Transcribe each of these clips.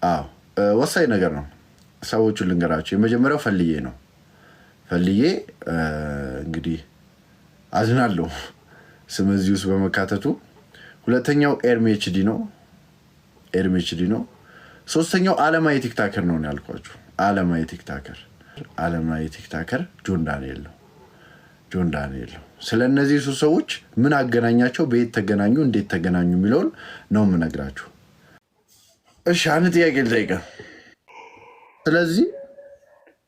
አዎ ወሳኝ ነገር ነው። ሰዎቹን ልንገራቸው። የመጀመሪያው ፈልዬ ነው። ፈልዬ እንግዲህ አዝናለሁ ስም እዚህ ውስጥ በመካተቱ። ሁለተኛው ኤርሜችዲ ነው። ኤርሜችዲ ነው። ሶስተኛው አለማዊ ቲክታከር ነው ያልኳችሁ። አለማዊ ቲክታከር ጆን ዳንኤል ነው። ጆን ዳንኤል ነው። ስለነዚህ ሶስት ሰዎች ምን አገናኛቸው፣ በየት ተገናኙ፣ እንዴት ተገናኙ የሚለውን ነው የምነግራችሁ። እሺ አንድ ጥያቄ ልጠይቅ። ስለዚህ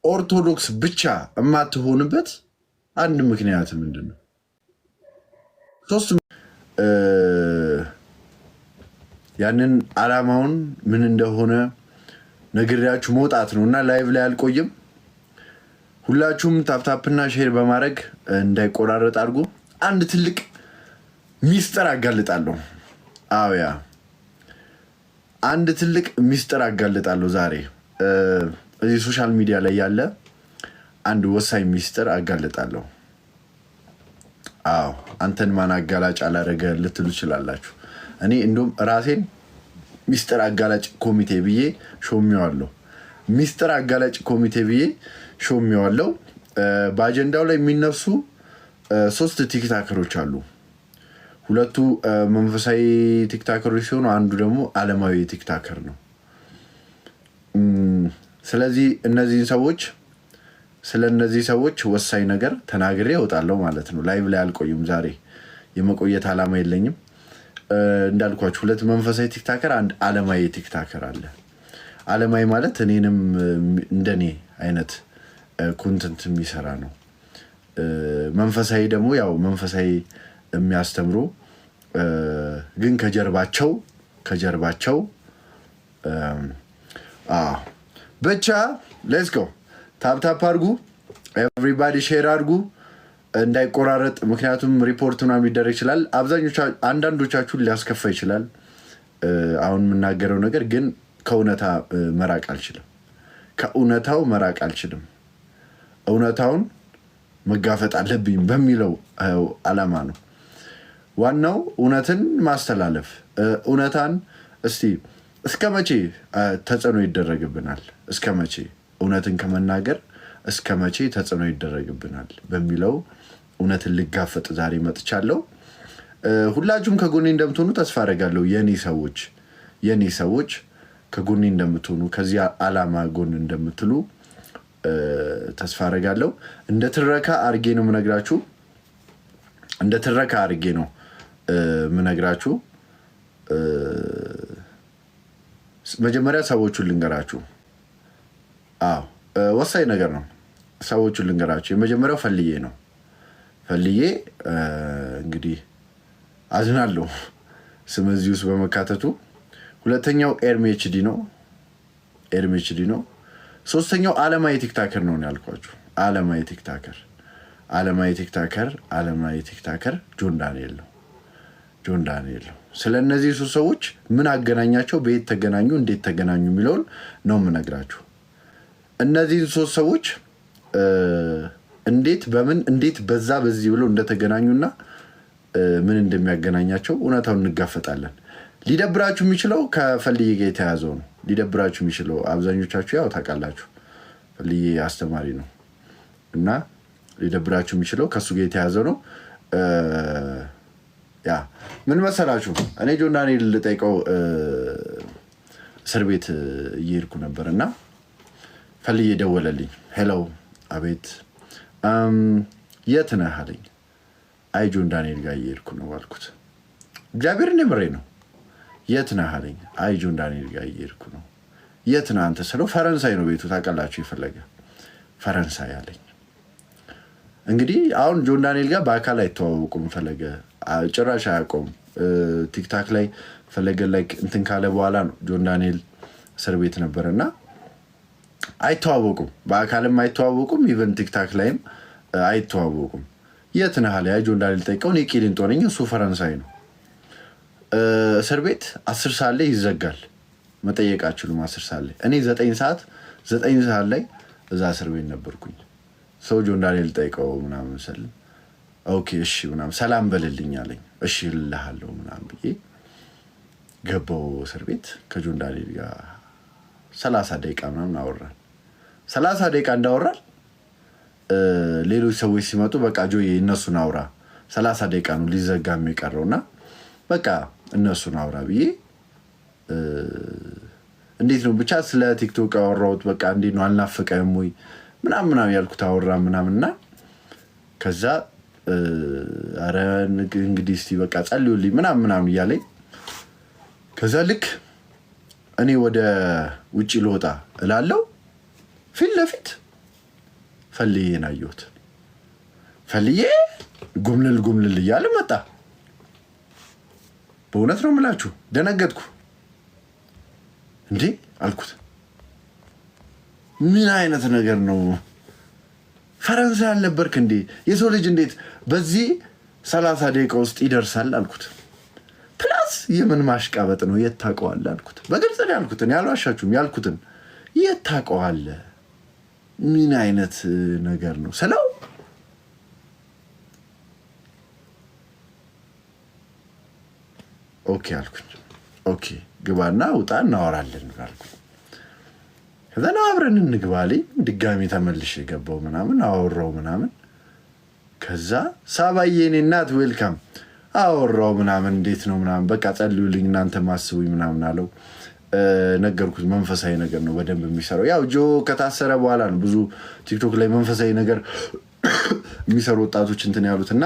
ኦርቶዶክስ ብቻ የማትሆንበት አንድ ምክንያት ምንድን ነው? ሶስት ያንን አላማውን ምን እንደሆነ ነግሬያችሁ መውጣት ነው እና ላይቭ ላይ አልቆይም። ሁላችሁም ታፕታፕና ሼር በማድረግ እንዳይቆራረጥ አድርጉ። አንድ ትልቅ ሚስጥር አጋልጣለሁ። አውያ አንድ ትልቅ ሚስጥር አጋልጣለሁ ዛሬ እዚህ ሶሻል ሚዲያ ላይ ያለ አንድ ወሳኝ ሚስጥር አጋልጣለሁ። አዎ አንተን ማን አጋላጭ አላረገ ልትሉ ይችላላችሁ። እኔ እንደውም ራሴን ሚስጥር አጋላጭ ኮሚቴ ብዬ ሾሜዋለሁ። ሚስጥር አጋላጭ ኮሚቴ ብዬ ሾሜዋለሁ። በአጀንዳው ላይ የሚነሱ 3 ቲክታከሮች አሉ። ሁለቱ መንፈሳዊ ቲክታከሮች ሲሆኑ አንዱ ደግሞ ዓለማዊ ቲክታከር ነው። ስለዚህ እነዚህ ሰዎች ወሳኝ ነገር ተናግሬ እወጣለሁ ማለት ነው። ላይቭ ላይ አልቆይም። ዛሬ የመቆየት ዓላማ የለኝም። እንዳልኳችሁ 2 መንፈሳዊ ቲክታከር፣ አንድ ዓለማዊ ቲክታከር አለ። ዓለማዊ ማለት እኔንም እንደኔ አይነት ኮንተንት የሚሰራ ነው። መንፈሳዊ ደግሞ ያው መንፈሳዊ የሚያስተምሩ ግን ከጀርባቸው ብቻ ሌትስ ጎ ታፕታፕ አድርጉ። ኤቭሪባዲ ሼር አድርጉ እንዳይቆራረጥ። ምክንያቱም ሪፖርት ምናምን ሊደረግ ይችላል። አንዳንዶቻችሁን ሊያስከፋ ይችላል አሁን የምናገረው ነገር፣ ግን ከእውነታው መራቅ አልችልም። እውነታውን መጋፈጥ አለብኝ በሚለው ዓላማ ነው። ዋናው እውነትን ማስተላለፍ። እውነታን እስከ መቼ ተጽዕኖ ይደረግብናል? እስከ መቼ እውነትን ከመናገር እስከ መቼ ተጽዕኖ ይደረግብናል በሚለው እውነትን ልጋፈጥ ዛሬ መጥቻለሁ። ሁላችሁም ከጎኔ እንደምትሆኑ ተስፋ አደርጋለሁ። የኔ ሰዎች ከጎኔ እንደምትሆኑ፣ ከዚህ ዓላማ ጎን እንደምትሉ ተስፋ አደርጋለሁ። እንደ ትረካ አድርጌ ነው የምነግራችሁ። መጀመሪያ ሰዎቹን ልንገራችሁ። ወሳኝ ነገር ነው። ሰዎቹን ልንገራችሁ። የመጀመሪያው ፈልዬ ነው። ፈልዬ እንግዲህ አዝናለሁ ስም እዚህ ውስጥ በመካተቱ። ሁለተኛው ኤርሜችዲ ነው። ሶስተኛው አለማዊ ቲክታከር ነው ያልኳችሁ። አለማዊ ቲክታከር ጆን ዳንኤል ነው። ስለነዚህ ሶስት ሰዎች ምን አገናኛቸው፣ በየት ተገናኙ፣ እንዴት ተገናኙ የሚለውን ነው የምነግራችሁ። እነዚህ ሶስት ሰዎች እንዴት በዚህ ብለው እንደተገናኙና ምን እንደሚያገናኛቸው እውነታውን እንጋፈጣለን። ሊደብራችሁ የሚችለው ከፈልዬ ጋር የተያዘው ነው። ሊደብራችሁ የሚችለው አብዛኞቻችሁ ያው ታውቃላችሁ፣ ፈልዬ አስተማሪ ነው እና ሊደብራችሁ የሚችለው ከሱ ጋር የተያዘው ነው። ምን መሰላችሁ፣ እኔ ጆን ዳንኤል ልጠይቀው እስር ቤት እየሄድኩ ነበር እና ፈልዬ ደወለልኝ። ሄሎ፣ አቤት፣ የት ነህ አለኝ። አይ ጆን ዳንኤል ጋር እየሄድኩ ነው አልኩት። እግዚአብሔርን የምሬ ነው። የት ነህ አለኝ። አይ ጆን ዳንኤል ጋር እየሄድኩ ነው። የት ነህ አንተ ስለው ፈረንሳይ ነው ቤቱ፣ ታውቃላችሁ፣ የፈለገ ፈረንሳይ አለኝ። እንግዲህ አሁን ጆን ዳንኤል ጋር በአካል አይተዋወቁም። ፈለገ ጭራሽ አያውቀውም። ቲክታክ ላይ ፈለገ ላይ እንትን ካለ በኋላ ነው ጆን ዳንኤል እስር ቤት ነበር እና አይተዋወቁም። በአካልም አይተዋወቁም። ኢቨን ቲክታክ ላይም አይተዋወቁም። የት ነህ አለ። ጆን ዳንኤል ጠይቀው፣ እኔ ቂሊንጦ ነኝ፣ እሱ ፈረንሳይ ነው። እስር ቤት 10 ሰዓት ላይ ይዘጋል። መጠየቅ አችሉም 10 ሰዓት ላይ። እኔ 9 ሰዓት ላይ እዛ እስር ቤት ነበርኩኝ። ሰው ጆን ዳንኤል ጠይቀው ምናምን ስል ኦኬ እሺ ምናምን ሰላም በልልኝ አለኝ። እሺ እልሃለሁ ምናምን ብዬ ገባው እስር ቤት። ከጆን ዳንኤል ጋር 30 ደቂቃ ምናምን አወራን። 30 ደቂቃ እንዳወራን ሌሎች ሰዎች ሲመጡ በቃ ጆዬ እነሱን አውራ 30 ደቂቃ ነው ሊዘጋ የሚቀረውና በቃ እነሱን አውራ ብዬ እንዴት ነው ብቻ ስለ ቲክቶክ አወራሁት። በቃ እንዴት ነው አልናፈቀህም ወይ ምናምን ያልኩት አወራ ምናምንና ከዛ አረ እንግዲህ እስቲ በቃ ጸልዩልኝ ምናምን እያለኝ ከዛ ልክ እኔ ወደ ውጪ ልወጣ እላለሁ ፊት ለፊት ፈልዬን አየሁት። ፈልዬ ጉምልል እያለ መጣ። በእውነት ነው የምላችሁ ደነገጥኩ። እንዴ አልኩት ምን አይነት ነገር ነው? ፈረንሳይ አልነበርክ እንዴ? የሰው ልጅ እንዴት በዚህ 30 ደቂቃ ውስጥ ይደርሳል አልኩት። ፕላስ የምን ማሽቃበጥ ነው? የት ታውቀዋለህ አልኩት። በግልጽ ነው ያልኩት፣ ያልዋሻችሁም ያልኩትን የት ታውቀዋለህ? ምን አይነት ነገር ነው ስለው ኦኬ አልኩኝ። ኦኬ ግባና ውጣ እናወራለን አልኩኝ። ከዛ አብረን እንግባ አለኝ። ድጋሚ ተመልሼ የገባው ምናምን አወራው ምናምን። ከዛ ሳባዬ የኔ እናት ዌልካም አወራው ምናምን እንዴት ነው ምናምን በቃ ጸልዩልኝ እናንተ ማስቡኝ ምናምን አለው። ነገርኩት መንፈሳዊ ነገር ነው በደንብ የሚሰራው። ያው ጆ ከታሰረ በኋላ ነው ብዙ ቲክቶክ ላይ መንፈሳዊ ነገር የሚሰሩ ወጣቶች እንትን ያሉትና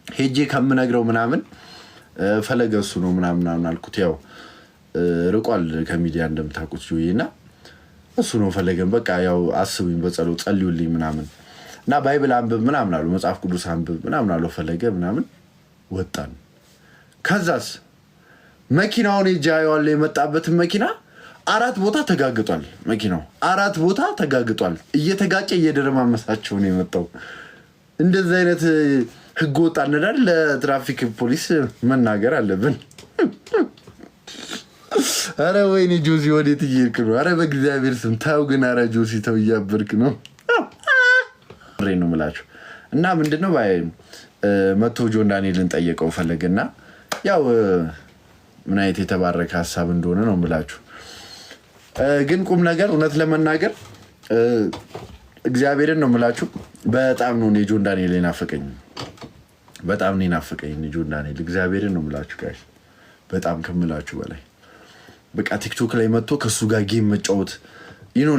ሄጄ ከምነግረው ምናምን ፈለገ እሱ ነው ምናምን አልኩት። ያው ርቋል ከሚዲያ እንደምታውቁት ጆዬና እሱ ነው ፈለገን በቃ ያው አስቡኝ በጸሎት ጸልዩልኝ ምናምን እና ባይብል አንብብ ምናምን አሉ፣ መጽሐፍ ቅዱስ አንብብ ምናምን አለው ፈለገ ምናምን። ወጣን። ከዛስ መኪናውን ይጃያዋል የመጣበትን መኪና 4 ቦታ ተጋግጧል። መኪናው 4 ቦታ ተጋግጧል። እየተጋጨ እየደረማመሳቸው ነው የመጣው። እንደዚህ አይነት ህግ ወጥ አነዳል ለትራፊክ ፖሊስ መናገር አለብን። አረ ወይኔ ጆሲ ወዴት እየሄድክ ነው? አረ በእግዚአብሔር ስም ታው ግን አረ ጆሲ ተው እያበርክ ነው ነው የምላችሁ። እና ምንድነው መቶ ጆን ዳንኤልን ጠየቀው ፈለገና ያው ምን አይነት የተባረከ ሐሳብ እንደሆነ ነው የምላችሁ። ግን ቁም ነገር እውነት ለመናገር እግዚአብሔርን ነው የምላችሁ በጣም ነው ጆን ዳንኤል ናፈቀኝ። በጣም ነው ናፈቀኝ ጆን ዳንኤል። እግዚአብሔርን ነው የምላችሁ ጋይስ በጣም ከምላችሁ በላይ በቃ ቲክቶክ ላይ መጥቶ ከሱ ጋር ጌም መጫወት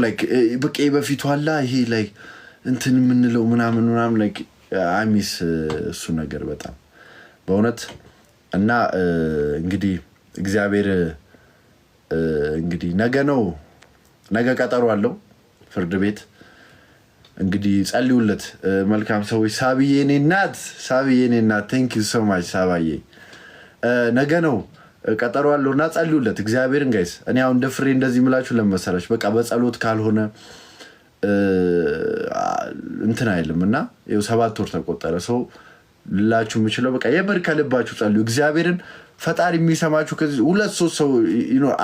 ላይክ በቃ በፊቱ አላ ይሄ ላይክ እንትን የምንለው ምናምን ላይክ አሚስ እሱ ነገር በጣም በእውነት እና እንግዲህ እግዚአብሔር እንግዲህ ነገ ቀጠሮ አለው ፍርድ ቤት። እንግዲህ ጸልዩለት መልካም ሰዎች። ሳብዬ የኔ እናት ቴንክ ዩ ሶ ማች ሳባዬ። ነገ ነው ቀጠሮ አለውና ጸልዩለት እግዚአብሔርን ጋይስ። እኔ አሁን እንደ ፍሬ እንደዚህ ምላችሁ ለመሰላች በቃ በጸሎት ካልሆነ እንትን አይልም እና ይኸው 7 ወር ተቆጠረ። ሰው ልላችሁ የምችለው በቃ የምር ከልባችሁ ጸልዩ እግዚአብሔርን። ፈጣሪ የሚሰማችሁ ከዚህ 2-3 ሰው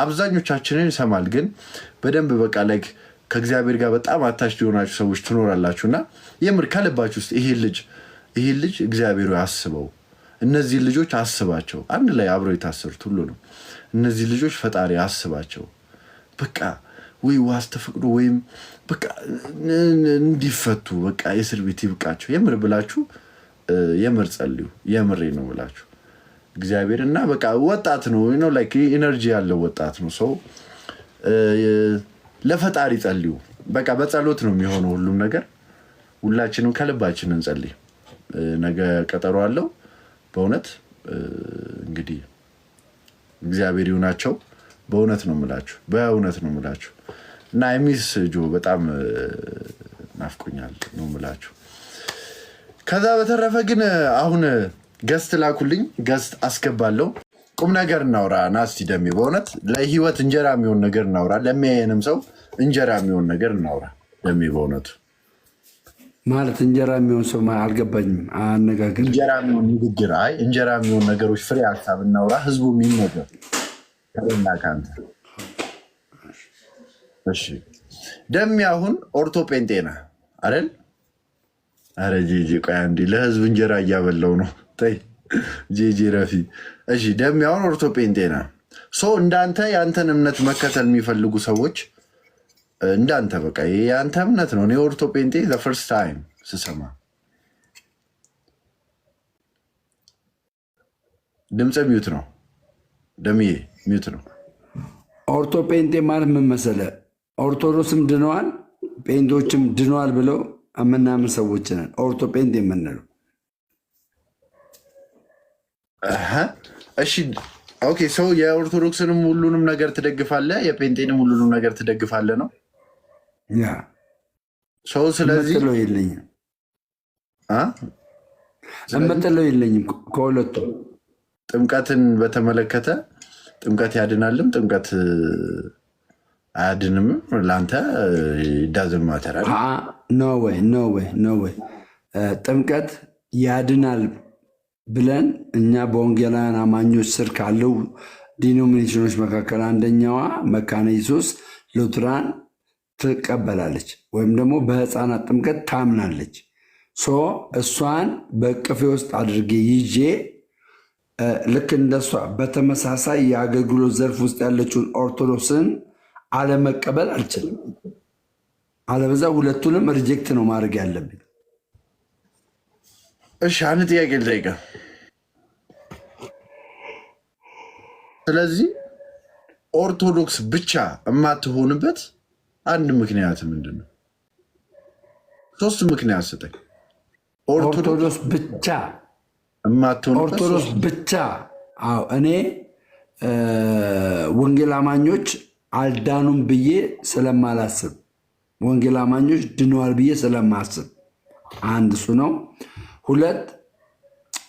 አብዛኞቻችንን ይሰማል፣ ግን በደንብ በቃ ላይክ ከእግዚአብሔር ጋር በጣም አታች ሊሆናችሁ ሰዎች ትኖራላችሁና የምር ከልባችሁ ውስጥ ይሄ ልጅ እግዚአብሔሩ ያስበው። እነዚህ ልጆች አስባቸው። አንድ ላይ አብረው የታሰሩት ሁሉ ነው። እነዚህ ልጆች ፈጣሪ አስባቸው። በቃ ወይ ዋስ ተፈቅዶ ወይም በቃ እንዲፈቱ በቃ የእስር ቤት ይብቃቸው። የምር ብላችሁ የምር ጸልዩ። የምሬ ነው ብላችሁ እግዚአብሔር እና በቃ ወጣት ነው ላይክ ኢነርጂ ያለው ወጣት ነው። ሰው ለፈጣሪ ጸልዩ። በቃ በጸሎት ነው የሚሆነው ሁሉም ነገር። ሁላችንም ከልባችን እንጸልይ። ነገ ቀጠሮ አለው በእውነት እንግዲህ እግዚአብሔር ይሁናቸው። በእውነት ነው የምላችሁ እና የሚስ ጆ በጣም ናፍቆኛል ነው የምላችሁ። ከዛ በተረፈ ግን አሁን ገስት ላኩልኝ፣ ገስት አስገባለሁ። ቁም ነገር እናውራ ናስቲ ደሜ። በእውነት ለህይወት እንጀራ የሚሆን ነገር እናውራ። ለሚያየንም ሰው እንጀራ የሚሆን ነገር እናውራ ደሜ። በእውነቱ ማለት እንጀራ የሚሆን ሰው አልገባኝም። አነጋገር እንጀራ የሚሆን ንግግር፣ አይ እንጀራ የሚሆን ነገሮች ፍሬ ሀሳብ እናውራ። ህዝቡ የሚነገር ከእና ከአንተ እሺ። ደሜ አሁን ኦርቶ ጴንጤ ነህ አይደል? አረ ጄጄ ቆይ አንዴ ለህዝብ እንጀራ እያበላው ነው። ተይ ጄጄ ረፊ። እሺ ደሜ አሁን ኦርቶ ጴንጤ ነህ። እንዳንተ ያንተን እምነት መከተል የሚፈልጉ ሰዎች እንዳንተ በቃ ያንተ እምነት ነው። እኔ ኦርቶ ጴንጤ ለፈርስት ታይም ስሰማ ድምፅ ሚዩት ነው፣ ደምዬ ሚዩት ነው። ኦርቶ ጴንጤ ማለት ምን መሰለህ? ኦርቶዶክስም ድነዋል ጴንቶችም ድነዋል ብለው የምናምን ሰዎች ነን ኦርቶ ጴንጤ የምንለው። እሺ ኦኬ። ሰው የኦርቶዶክስንም ሁሉንም ነገር ትደግፋለህ፣ የጴንጤንም ሁሉንም ነገር ትደግፋለህ ነው ያ ሰው። ስለዚህ እምጥለው የለኝም ከሁለቱ። ጥምቀትን በተመለከተ ጥምቀት ያድናልም ጥምቀት አያድንም ለአንተ ዳዝን ማተራል። ኖ ወይ ጥምቀት ያድናል ብለን እኛ በወንጌላውያን አማኞች ስር ካለው ዲኖሚኔሽኖች መካከል አንደኛዋ መካነ ኢየሱስ ሉትራን ትቀበላለች ወይም ደግሞ በህፃናት ጥምቀት ታምናለች። እሷን በቅፌ ውስጥ አድርጌ ይዤ ልክ እንደሷ በተመሳሳይ የአገልግሎት ዘርፍ ውስጥ ያለችውን ኦርቶዶክስን አለመቀበል አልችልም። አለበዛ ሁለቱንም ሪጀክት ነው ማድረግ ያለብኝ። እሺ አንድ ጥያቄ ልጠይቅህ። ስለዚህ ኦርቶዶክስ ብቻ የማትሆንበት አንድ ምክንያት ምንድን ነው? 3 ምክንያት ስጠኝ። ኦርቶዶክስ ብቻ ኦርቶዶክስ ብቻ። አዎ እኔ ወንጌል አማኞች አልዳኑም ብዬ ስለማላስብ፣ ወንጌል አማኞች ድነዋል ብዬ ስለማስብ አንድ እሱ ነው። 2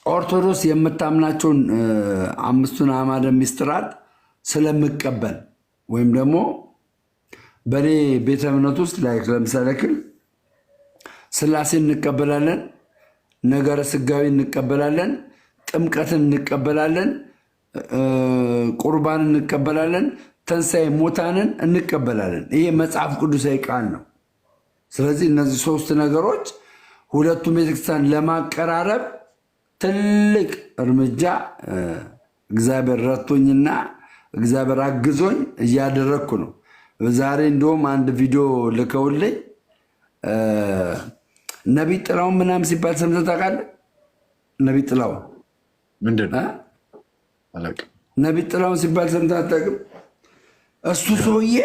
ኦርቶዶክስ የምታምናቸውን 5ቱን አዕማደ ምስጢራት ስለምቀበል ወይም ደግሞ በእኔ ቤተ እምነት ውስጥ ላይ ለምሳሌ ሥላሴ እንቀበላለን፣ ነገረ ስጋዊ እንቀበላለን፣ ጥምቀትን እንቀበላለን፣ ቁርባን እንቀበላለን፣ ትንሣኤ ሙታንን እንቀበላለን። ይሄ መጽሐፍ ቅዱሳዊ ቃል ነው። ስለዚህ እነዚህ 3 ነገሮች ሁለቱም ቤተክርስቲያን ለማቀራረብ ትልቅ እርምጃ እግዚአብሔር ረድቶኝና እግዚአብሔር አግዞኝ እያደረግኩ ነው። ዛሬ እንደውም አንድ ቪዲዮ ልከውልኝ ነቢይ ጥላውን ምናምን ሲባል ሰምተህ ታውቃለህ? ነቢይ ጥላውን ምንድን ነው? ነቢይ ጥላውን ሲባል ሰምተህ አታውቅም? እሱ ሰውዬ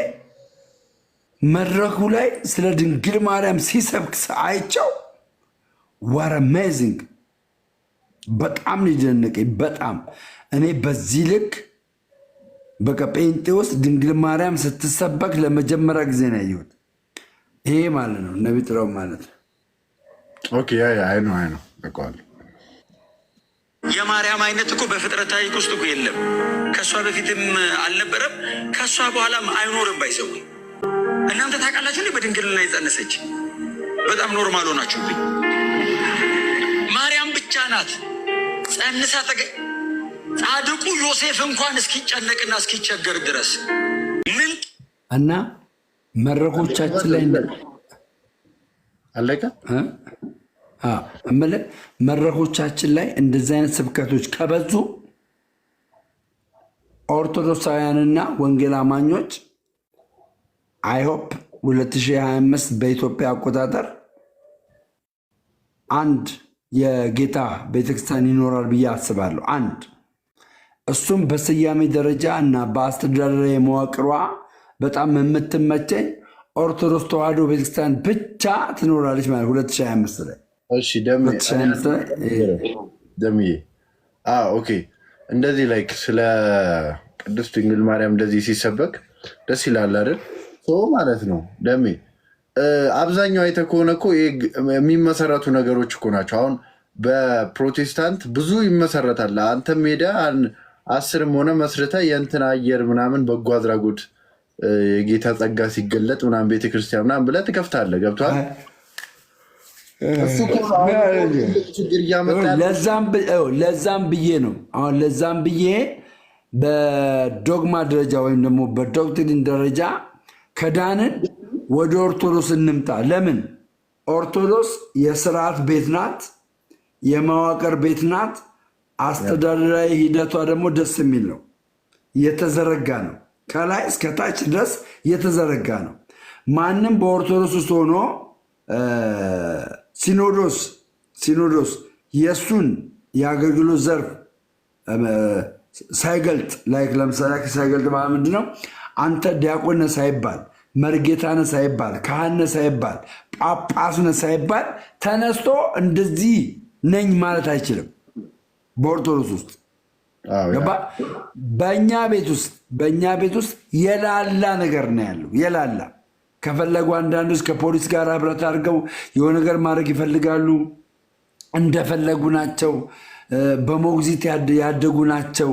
መድረኩ ላይ ስለ ድንግል ማርያም ሲሰብክ አይቸው ዋር አሜዚንግ። በጣም ነው የደነቀኝ። በጣም እኔ በዚህ ልክ በቃ ጴንጤ ውስጥ ድንግል ማርያም ስትሰበክ ለመጀመሪያ ጊዜ ነው ያየሁት። ይሄ ማለት ነው ነቢይ ጥላውን ማለት ነው። ኦኬ አይ ነው አውቀዋለሁ። የማርያም አይነት እኮ በፍጥረት ታሪክ ውስጥ እኮ የለም። ከእሷ በፊትም አልነበረም፣ ከእሷ በኋላም አይኖርም። ባይሰው እናንተ ታውቃላችሁ እንዴ? በድንግልና የጸነሰች በጣም ኖርማል ሆናችሁብኝ። ማርያም ብቻ ናት ጸንሳ ጻድቁ ዮሴፍ እንኳን እስኪጨነቅና እስኪቸገር ድረስ ምን እና መድረኮቻችን ላይ አለቀ መድረኮቻችን ላይ እንደዚህ አይነት ስብከቶች ከበዙ ኦርቶዶክሳውያንና ወንጌል አማኞች አይሆፕ 2025 በኢትዮጵያ አቆጣጠር አንድ የጌታ ቤተክርስቲያን ይኖራል ብዬ አስባለሁ። አንድ እሱም በስያሜ ደረጃ እና በአስተዳደራዊ መዋቅሯ በጣም የምትመቸኝ ኦርቶዶክስ ተዋሕዶ ቤተክርስቲያን ብቻ ትኖራለች ማለት 2025 ላይ። እሺ ደምዬ ኦኬ። እንደዚህ ላይክ ስለ ቅድስት ድንግል ማርያም እንደዚህ ሲሰበክ ደስ ይላል አይደል? ማለት ነው ደሜ አብዛኛው አይተህ ከሆነ እኮ የሚመሰረቱ ነገሮች እኮ ናቸው። አሁን በፕሮቴስታንት ብዙ ይመሰረታል። አንተም ሄደህ 10 ሆነ መስርተ የእንትን አየር ምናምን በጎ አድራጎት የጌታ ጸጋ ሲገለጥ ምናምን ቤተክርስቲያን ምናምን ብለህ ትከፍታለህ። ገብቶሃል? ችግር እያመጣ ለዛም ብዬ ነው አሁን ለዛም ብዬ በዶግማ ደረጃ ወይም ደግሞ በዶክትሪን ደረጃ ከዳንን ወደ ኦርቶዶክስ እንምጣ። ለምን? ኦርቶዶክስ የስርዓት ቤት ናት፣ የመዋቅር ቤት ናት። አስተዳደራዊ ሂደቷ ደግሞ ደስ የሚል ነው። የተዘረጋ ነው። ከላይ እስከ ታች ድረስ የተዘረጋ ነው። ማንም በኦርቶዶክስ ውስጥ ሆኖ ሲኖዶስ የእሱን የአገልግሎት ዘርፍ ሳይገልጥ ለምሳሌ ሳይገልጥ ማለት ምንድን ነው? አንተ ዲያቆነ ሳይባል መርጌታነ ሳይባል ካህነ ሳይባል ጳጳስነ ሳይባል ተነስቶ እንደዚህ ነኝ ማለት አይችልም። በኦርቶዶክስ ውስጥ ገባ። በእኛ ቤት ውስጥ የላላ ነገር ነው ያለው። የላላ ከፈለጉ አንዳንዶች ከፖሊስ ጋር ህብረት አድርገው የሆነ ነገር ማድረግ ይፈልጋሉ። እንደፈለጉ ናቸው። በሞግዚት ያደጉ ናቸው።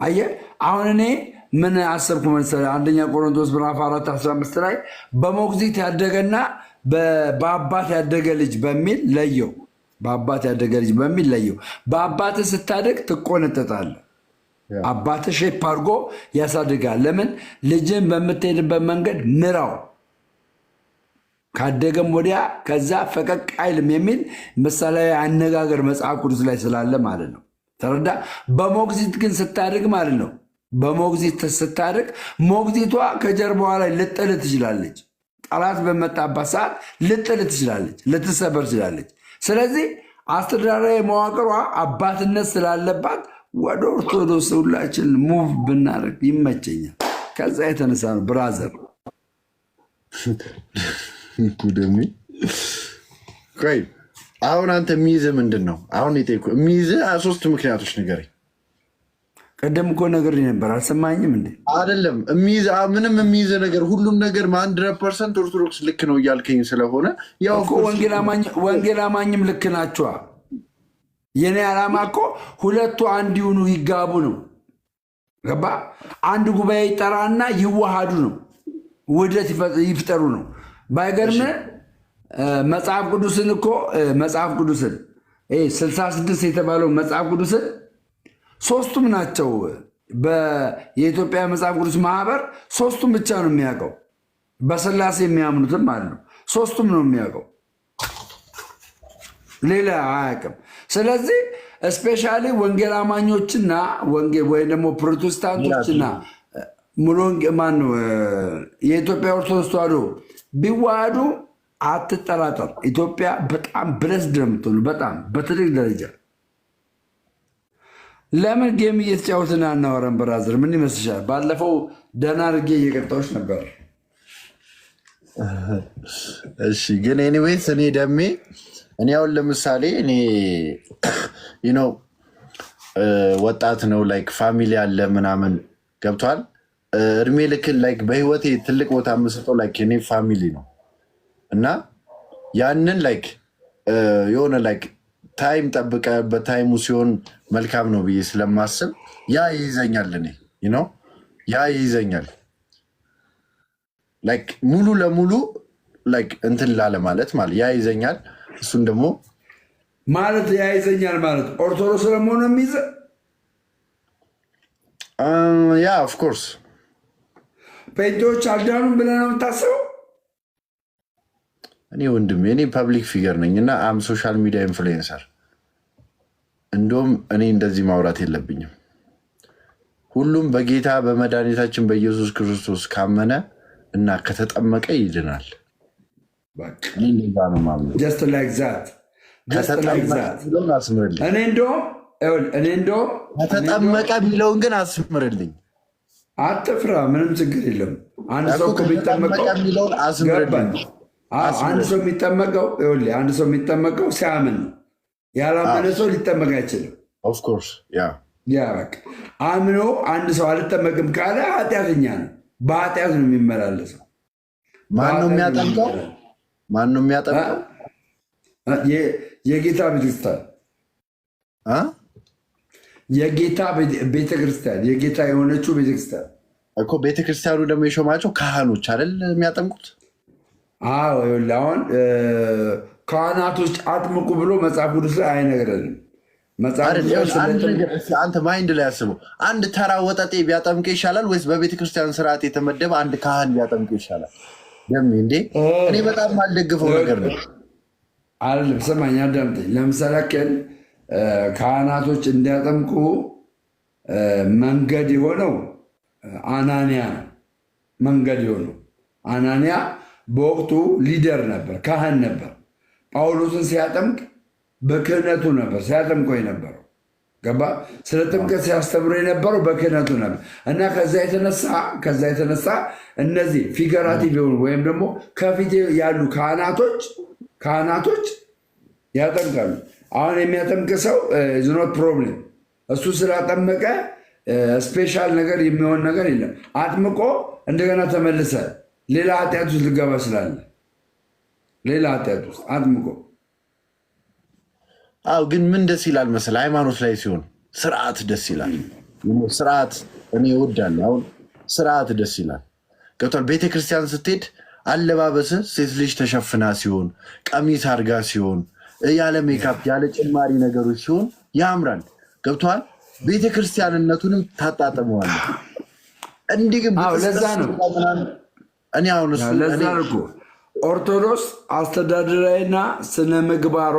አየህ አሁን እኔ ምን አሰብኩ መሰለህ? አንደኛ ቆሮንቶስ ምዕራፍ 4:15 ላይ በሞግዚት ያደገና በአባት ያደገ ልጅ በሚል ለየው። በአባትህ ስታደግ ትቆነጠጣለህ። አባትህ ሼፕ አድርጎ ያሳድጋል። ለምን? ልጅን በምትሄድበት መንገድ ምራው፣ ካደገም ወዲያ ከዛ ፈቀቅ አይልም የሚል ምሳሌያዊ አነጋገር መጽሐፍ ቅዱስ ላይ ስላለ ማለት ነው። ተረዳ? በሞግዚት ግን ስታድግ ማለት ነው። በሞግዚት ስታድግ ሞግዚቷ ከጀርባዋ ላይ ልጥል ትችላለች። ጠላት በመጣባት ሰዓት ልጥል ትችላለች፣ ልትሰበር ትችላለች። ስለዚህ አስተዳደራዊ መዋቅሯ አባትነት ስላለባት ወደ ኦርቶዶክስ ሁላችን ሙቭ ብናደርግ ይመቸኛል። ከዛ የተነሳ ነው ብራዘር ጉደሚ ቆይ አሁን አንተ የሚይዝህ ምንድን ነው? አሁን የሚይዝህ 3 ምክንያቶች ንገረኝ። ቀደም እኮ ነገር ነበር፣ አልሰማኝም እንዴ? አይደለም ምንም የሚይዝህ ነገር ሁሉም ነገር 100% ኦርቶዶክስ ልክ ነው እያልከኝ ስለሆነ ያው ወንጌል አማኝም ልክ ናቸዋ። የኔ ዓላማ እኮ ሁለቱ አንድ ይሁኑ፣ ይጋቡ ነው። ገባ? አንድ ጉባኤ ይጠራና ይዋሃዱ ነው፣ ውህደት ይፍጠሩ ነው። ባይገርም መጽሐፍ ቅዱስን 66 የተባለው መጽሐፍ ቅዱስን 3ቱም ናቸው። የኢትዮጵያ መጽሐፍ ቅዱስ ማህበር 3ቱም ብቻ ነው የሚያውቀው። በስላሴ የሚያምኑትም ማለት ነው። 3ቱም ነው የሚያውቀው፣ ሌላ አያውቅም። ስለዚህ እስፔሻሊ ወንጌል አማኞችና ወይ ደግሞ ፕሮቴስታንቶችና ሙሉ ማነው የኢትዮጵያ ኦርቶዶክስ ተዋሕዶ ቢዋሃዱ አትጠራጠር፣ ኢትዮጵያ በጣም ብለስድ ነው የምትሆኑ፣ በጣም በትልቅ ደረጃ። ለምን ጌም እየተጫወትን አናወራም? ብራዘር ምን ይመስልሻል? ባለፈው ደህና አድርጌ እየቀጣዎች ነበር። እሺ ግን ኤኒዌይስ እኔ ደሜ አሁን ለምሳሌ እኔ ወጣት ነው ላይክ ፋሚሊ አለ ምናምን ገብቷል። እድሜ ልክን ላይክ በህይወቴ ትልቅ ቦታ የምሰጠው ላይክ የኔ ፋሚሊ ነው እና ያንን ላይክ የሆነ ላይክ ታይም ጠብቀ በታይሙ ሲሆን መልካም ነው ብዬ ስለማስብ ያ ይይዘኛል። እኔ ያ ይይዘኛል ላይክ ሙሉ ለሙሉ ላይክ እንትን ላለ ማለት ያ ይይዘኛል። እሱን ደግሞ ማለት ያ ይይዘኛል ማለት ኦርቶዶክስ ለመሆኑ የሚይዘ ያ ኦፍኮርስ ጴንጤዎች አልዳኑም ብለህ ነው የምታስበው? እኔ ወንድሜ እኔ ፐብሊክ ፊገር ነኝ እና አም ሶሻል ሚዲያ ኢንፍሉዌንሰር። እንደውም እኔ እንደዚህ ማውራት የለብኝም። ሁሉም በጌታ በመድኃኒታችን በኢየሱስ ክርስቶስ ካመነ እና ከተጠመቀ ይድናል። እኔ እንደዛ ነው የማምነው። ከተጠመቀ የሚለውን ግን አስምርልኝ። አትፍራ፣ ምንም ችግር የለም። አንድ ሰው የሚጠመቀው ሲያምን ነው። ያላመነ ሰው ሊጠመቅ አይችልም። አምኖ አንድ ሰው አልጠመቅም ካለ ኃጢአተኛ ነው። በኃጢአት ነው የሚመላለሰው። ማነው የሚያጠምቀው? የጌታ ቤተክርስቲያን የጌታ ቤተክርስቲያን የጌታ የሆነችው ቤተክርስቲያን እኮ። ቤተክርስቲያኑ ደግሞ የሾማቸው ካህኖች አይደል የሚያጠምቁት? አዎ ይኸውልህ፣ አሁን ካህናቶች አጥምቁ ብሎ መጽሐፍ ቅዱስ ላይ አይነግረንም። አንተ ማይንድ ላይ አስበው። አንድ ተራ ወጠጤ ቢያጠምቅ ይሻላል ወይስ በቤተክርስቲያን ስርዓት የተመደበ አንድ ካህን ቢያጠምቅ ይሻላል? እንዴ እኔ በጣም አልደግፈው ነገር ነው። አይደለም፣ ስማኝ፣ አዳምጠኝ። ለምሳሌ ካህናቶች እንዲያጠምቁ መንገድ የሆነው አናንያ መንገድ የሆነው። አናንያ በወቅቱ ሊደር ነበር፣ ካህን ነበር። ጳውሎስን ሲያጠምቅ በክህነቱ ነበር ሲያጠምቀው የነበረው። ገባ? ስለ ጥምቀት ሲያስተምሮ የነበረው በክህነቱ ነበር እና ከዛ የተነሳ እነዚህ ፊገራቲቭ የሆኑ ወይም ደግሞ ከፊት ያሉ ካህናቶች ያጠምቃሉ። አሁን የሚያጠምቅ ሰው ዝኖት ፕሮብሌም፣ እሱ ስላጠመቀ ስፔሻል ነገር የሚሆን ነገር የለም። አጥምቆ እንደገና ተመልሰ ሌላ ኃጢአት ውስጥ ልገባ ስላለ ሌላ ኃጢአት ውስጥ አጥምቆ። አዎ ግን ምን ደስ ይላል መሰለህ፣ ሃይማኖት ላይ ሲሆን ስርዓት ደስ ይላል። ስርዓት እኔ እወዳለሁ። አሁን ስርዓት ደስ ይላል። ገብቷል? ቤተክርስቲያን ስትሄድ አለባበስ ሴት ልጅ ተሸፍና ሲሆን፣ ቀሚስ አድርጋ ሲሆን፣ ያለ ሜካፕ ያለ ጭማሪ ነገሮች ሲሆን ያምራል። ገብቷል? ቤተክርስቲያንነቱንም ታጣጥመዋለህ። እንዲህ ግን ለዛ ነው እኔ አሁን ለዛ እኮ ኦርቶዶክስ አስተዳደራዊና ስነ ምግባሯ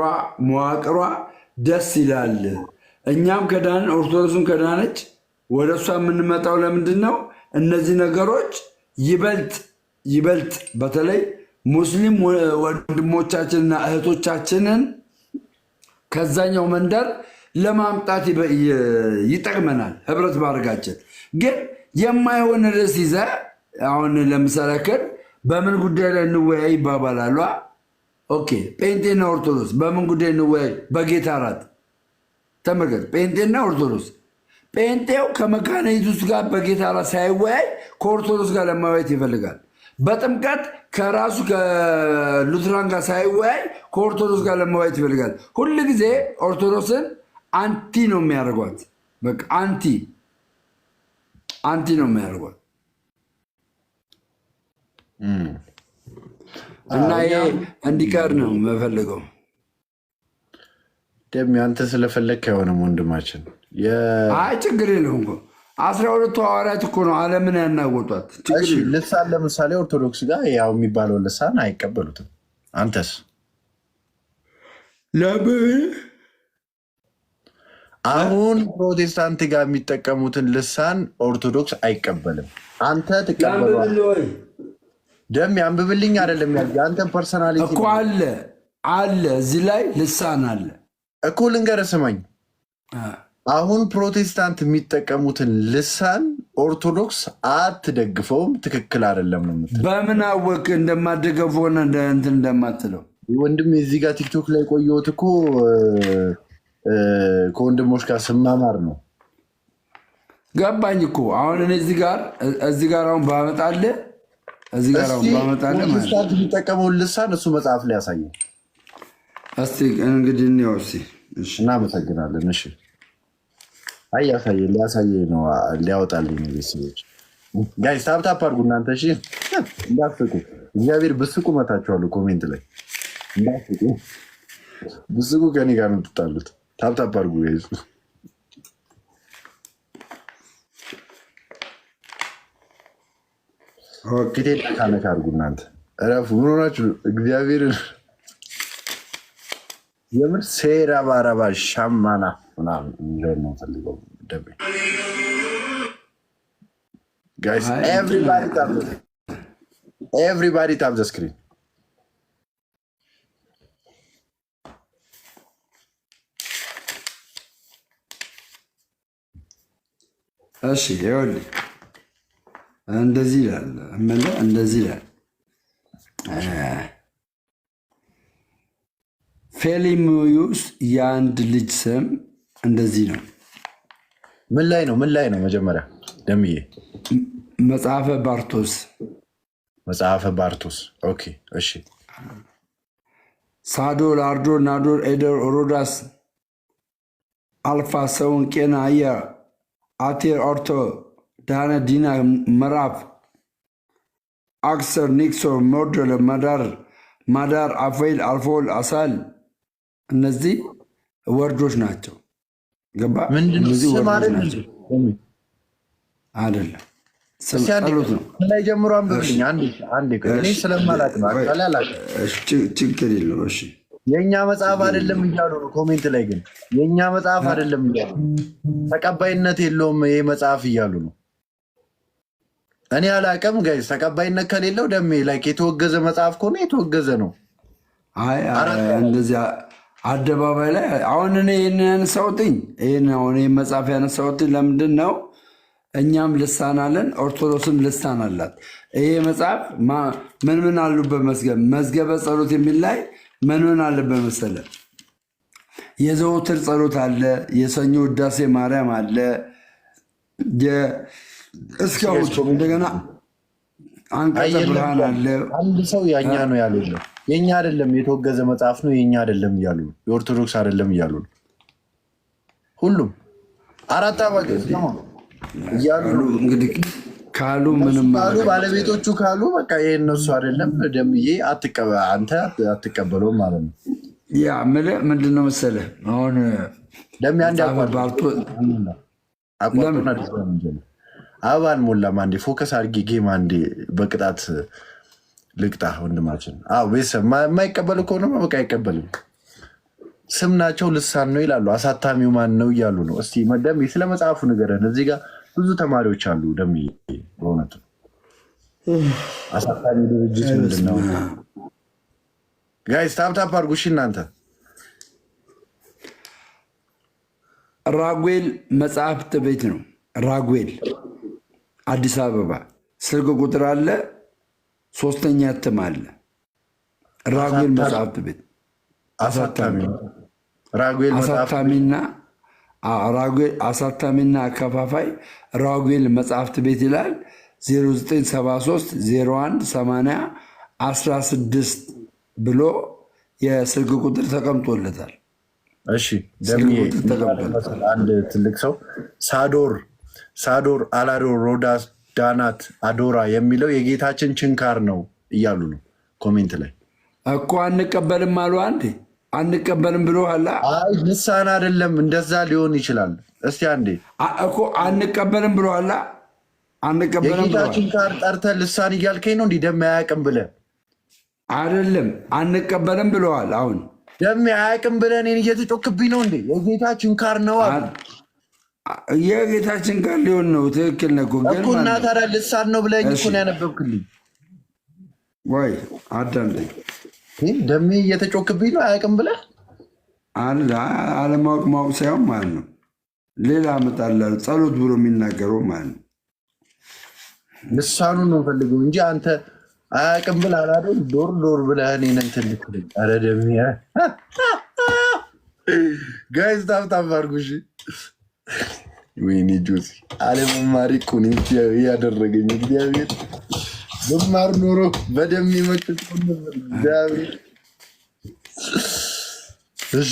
መዋቅሯ ደስ ይላል። እኛም ከዳን ኦርቶዶክስም ከዳነች ወደ እሷ የምንመጣው ለምንድን ነው? እነዚህ ነገሮች ይበልጥ በተለይ ሙስሊም ወንድሞቻችንና እህቶቻችንን ከዛኛው መንደር ለማምጣት ይጠቅመናል። ህብረት ማድረጋችን ግን የማይሆን ርዕስ ይዘህ አሁን ለምሳሌ በምን ጉዳይ ላይ እንወያይ ይባባላሉ። ኦኬ ጴንጤና ኦርቶዶክስ በምን ጉዳይ እንወያይ? በጌታ እራት ተመልከት። ጴንጤና ኦርቶዶክስ፣ ጴንጤው ከመካነ ኢየሱስ ጋር በጌታ እራት ሳይወያይ ከኦርቶዶክስ ጋር ለማወያየት ይፈልጋል። በጥምቀት ከራሱ ከሉትራን ጋር ሳይወያይ ከኦርቶዶክስ ጋር ለማወያየት ይፈልጋል። ሁል ጊዜ ኦርቶዶክስን አንቲ ነው የሚያደርጓት። በቃ አንቲ ነው የሚያደርጓት እና ይሄ እንዲቀር ነው የምፈልገው። ደም አንተ ስለፈለግክ አይሆንም ወንድማችን። አይ ችግር የለውም እኮ 12ቱ ሐዋርያት እኮ ነው ዓለምን ያናወጧት። ልሳን ለምሳሌ ኦርቶዶክስ ጋር ያው የሚባለው ልሳን አይቀበሉትም። አንተስ? ለምን አሁን ፕሮቴስታንት ጋር የሚጠቀሙትን ልሳን ኦርቶዶክስ አይቀበልም። አንተ ትቀበሏል? ደም ያንብብልኝ አይደለም የአንተን ፐርሰናሊቲ እኮ አለ እዚህ ላይ ልሳን አለ እኮ። ልንገርህ ስማኝ፣ አሁን ፕሮቴስታንት የሚጠቀሙትን ልሳን ኦርቶዶክስ አትደግፈውም። ትክክል አይደለም ነው የምትለው። በምን አወቅ እንደማደገፈውና እንትን እንደማትለው? ወንድም እዚህ ጋር ቲክቶክ ላይ ቆየሁት እኮ ከወንድሞች ጋር ስማማር ነው ገባኝ እኮ። አሁን እኔ እዚህ ጋር አሁን ባመጣልህ ፕሮቴስታንት የሚጠቀመውን ልሳን እሱ መጽሐፍ ላይ ያሳየን እስቲ። እንግዲህ እንየው እስቲ። እናመሰግናለን። እሺ አይ ሊያሳየኝ ነው ሊያወጣልኝ ነው። ቤተሰቦች ጋይስ ታፕታፕ አድርጉ እናንተ። እሺ እንዳትስቁ፣ እግዚአብሔር ብስቁ መታችኋለሁ። ኮሜንት ላይ እንዳትስቁ፣ ብስቁ ከኔ ጋር ነው የምትጣሉት። ታፕታፕ አድርጉ ጋይስ። ኪቴ ካነካ አድርጉ እናንተ። እረፉ። ምን ሆናችሁ? እግዚአብሔርን የምር ሴራ ባረባ ሻማና ምናምን ነው ፈልገው ደቤ ጋይስ። ኤቭሪባዲ ታፕ ዘ ስክሪን። እሺ ይኸውልህ እንደዚህ ይላል እንደዚህ ይላል። ፌሊሚዩስ የአንድ ልጅ ስም እንደዚህ ነው። ምን ላይ ነው መጀመሪያ ደምዬ? መጽሐፈ ባርቶስ። ኦኬ እሺ። ሳዶር፣ አርዶር፣ ናዶር፣ ኤደር፣ ሮዳስ፣ አልፋ፣ ሰውን፣ ቄና፣ አያ፣ አቴር፣ ኦርቶ፣ ዳነ፣ ዲና፣ መራፍ፣ አክሰር፣ ኒክሶር፣ ሞርዶል፣ ማዳር፣ አፌል፣ አልፎል፣ አሳል። እነዚህ ወርዶች ናቸው። ገባ? እነዚህ ወርዶች ናቸው አይደለም። ጸሎት ነው። ላይ ጀምሮ አንብብልኝ አንዴ ስለማላቅ ነው። ችግር የለው። እሺ የእኛ መጽሐፍ አይደለም እያሉ ነው። ኮሜንት ላይ ግን የእኛ መጽሐፍ አይደለም እያሉ ተቀባይነት የለውም ይሄ መጽሐፍ እያሉ ነው። እኔ አላቅም ጋይስ። ተቀባይነት ከሌለው ደሜ ላይ የተወገዘ መጽሐፍ ከሆነ የተወገዘ ነው። አይ እንደዚያ አደባባይ ላይ አሁን እኔ ይህን ያነሳሁትኝ አሁን ይህን መጽሐፍ ያነሳሁትኝ ለምንድን ነው? እኛም ልሳን አለን፣ ኦርቶዶክስም ልሳን አላት። ይሄ መጽሐፍ ምን አሉበት? መዝገበ ጸሎት የሚል ላይ ምን አለበት መሰለ? የዘወትር ጸሎት አለ፣ የሰኞ ውዳሴ ማርያም አለ፣ እስካሁን እንደገና አንቀጸ ብርሃን አለ። አንድ ሰው ያኛ ነው ያሉ የኛ አይደለም፣ የተወገዘ መጽሐፍ ነው የኛ አይደለም እያሉ የኦርቶዶክስ አይደለም እያሉ ሁሉም አራት አባገ እያሉ እንግዲህ ካሉ ምንም ካሉ ባለቤቶቹ ካሉ በቃ ይሄ እነሱ አይደለም ደምዬ አንተ አትቀበለውም ማለት ነው። ያ ምንድን ነው መሰለህ አሁን ደም አንድ አበባን ሞላም አንዴ ፎከስ አድርጌ ጌም አንዴ በቅጣት ልቅጣ ወንድማችን። ቤተሰብ የማይቀበል ከሆነ በቃ አይቀበልም። ስም ናቸው ልሳን ነው ይላሉ። አሳታሚው ማን ነው እያሉ ነው። እስቲ ደሜ ስለ መጽሐፉ ንገረን። እዚህ ጋር ብዙ ተማሪዎች አሉ። ደሜ በእውነቱ አሳታሚ ድርጅት ምንድን ነው? ጋይስ ታፕታፕ አድርጉ እሺ። እናንተ ራጉኤል መጽሐፍት ቤት ነው። ራጉኤል አዲስ አበባ ስልክ ቁጥር አለ። 3ኛ እትም አለ። ራጉኤል መጽሐፍት ቤት አሳታሚና አከፋፋይ ራጉኤል መጽሐፍት ቤት ይላል። 0973 01 80 16 ብሎ የስልክ ቁጥር ተቀምጦለታል። እሺ አንድ ትልቅ ሰው ሳዶር አላዶር ሮዳስ ዳናት አዶራ የሚለው የጌታችን ችንካር ነው እያሉ ነው ኮሜንት ላይ እኮ። አንቀበልም አሉ። አንዴ አንቀበልም ብሎ አላ ልሳን አይደለም እንደዛ ሊሆን ይችላል። እስቲ አንዴ እኮ አንቀበልም ብሎ አላ አንቀበልም ብሎ የጌታችን ችንካር ጠርተህ ልሳን እያልከኝ ነው እንዲህ ደም አያውቅም ብለህ አይደለም። አንቀበልም ብለዋል። አሁን ደም አያውቅም ብለህ እኔን እየተጮክብኝ ነው እንዴ? የጌታችን ችንካር ነው አሉ። የጌታችን ቃል ሊሆን ነው። ትክክል ነው እኮ እና ታዲያ ልሳን ነው ብለኝ እኮ ነው ያነበብክልኝ። ወይ አዳምጠኝ። ደሜ እየተጮክብኝ ነው አያውቅም ብለህ አለማወቅ ማወቅ ሳይሆን ማለት ነው። ሌላ አመጣልሃለሁ ጸሎት ብሎ የሚናገረው ማለት ነው። ልሳኑን ነው ፈልገው እንጂ አንተ አያውቅም ብለህ አላደል ዶር ብለህ እኔን እንትን ልትለኝ። ኧረ ደሜ ጋይዝ ታብታብ አድርጉ እሺ። ወይኔ ጆሲ አለመማሪ እኮ ነው ያደረገኝ። እግዚአብሔር ብማር ኖሮ በደም ይመጥጥ ነበር። እግዚአብሔር እሺ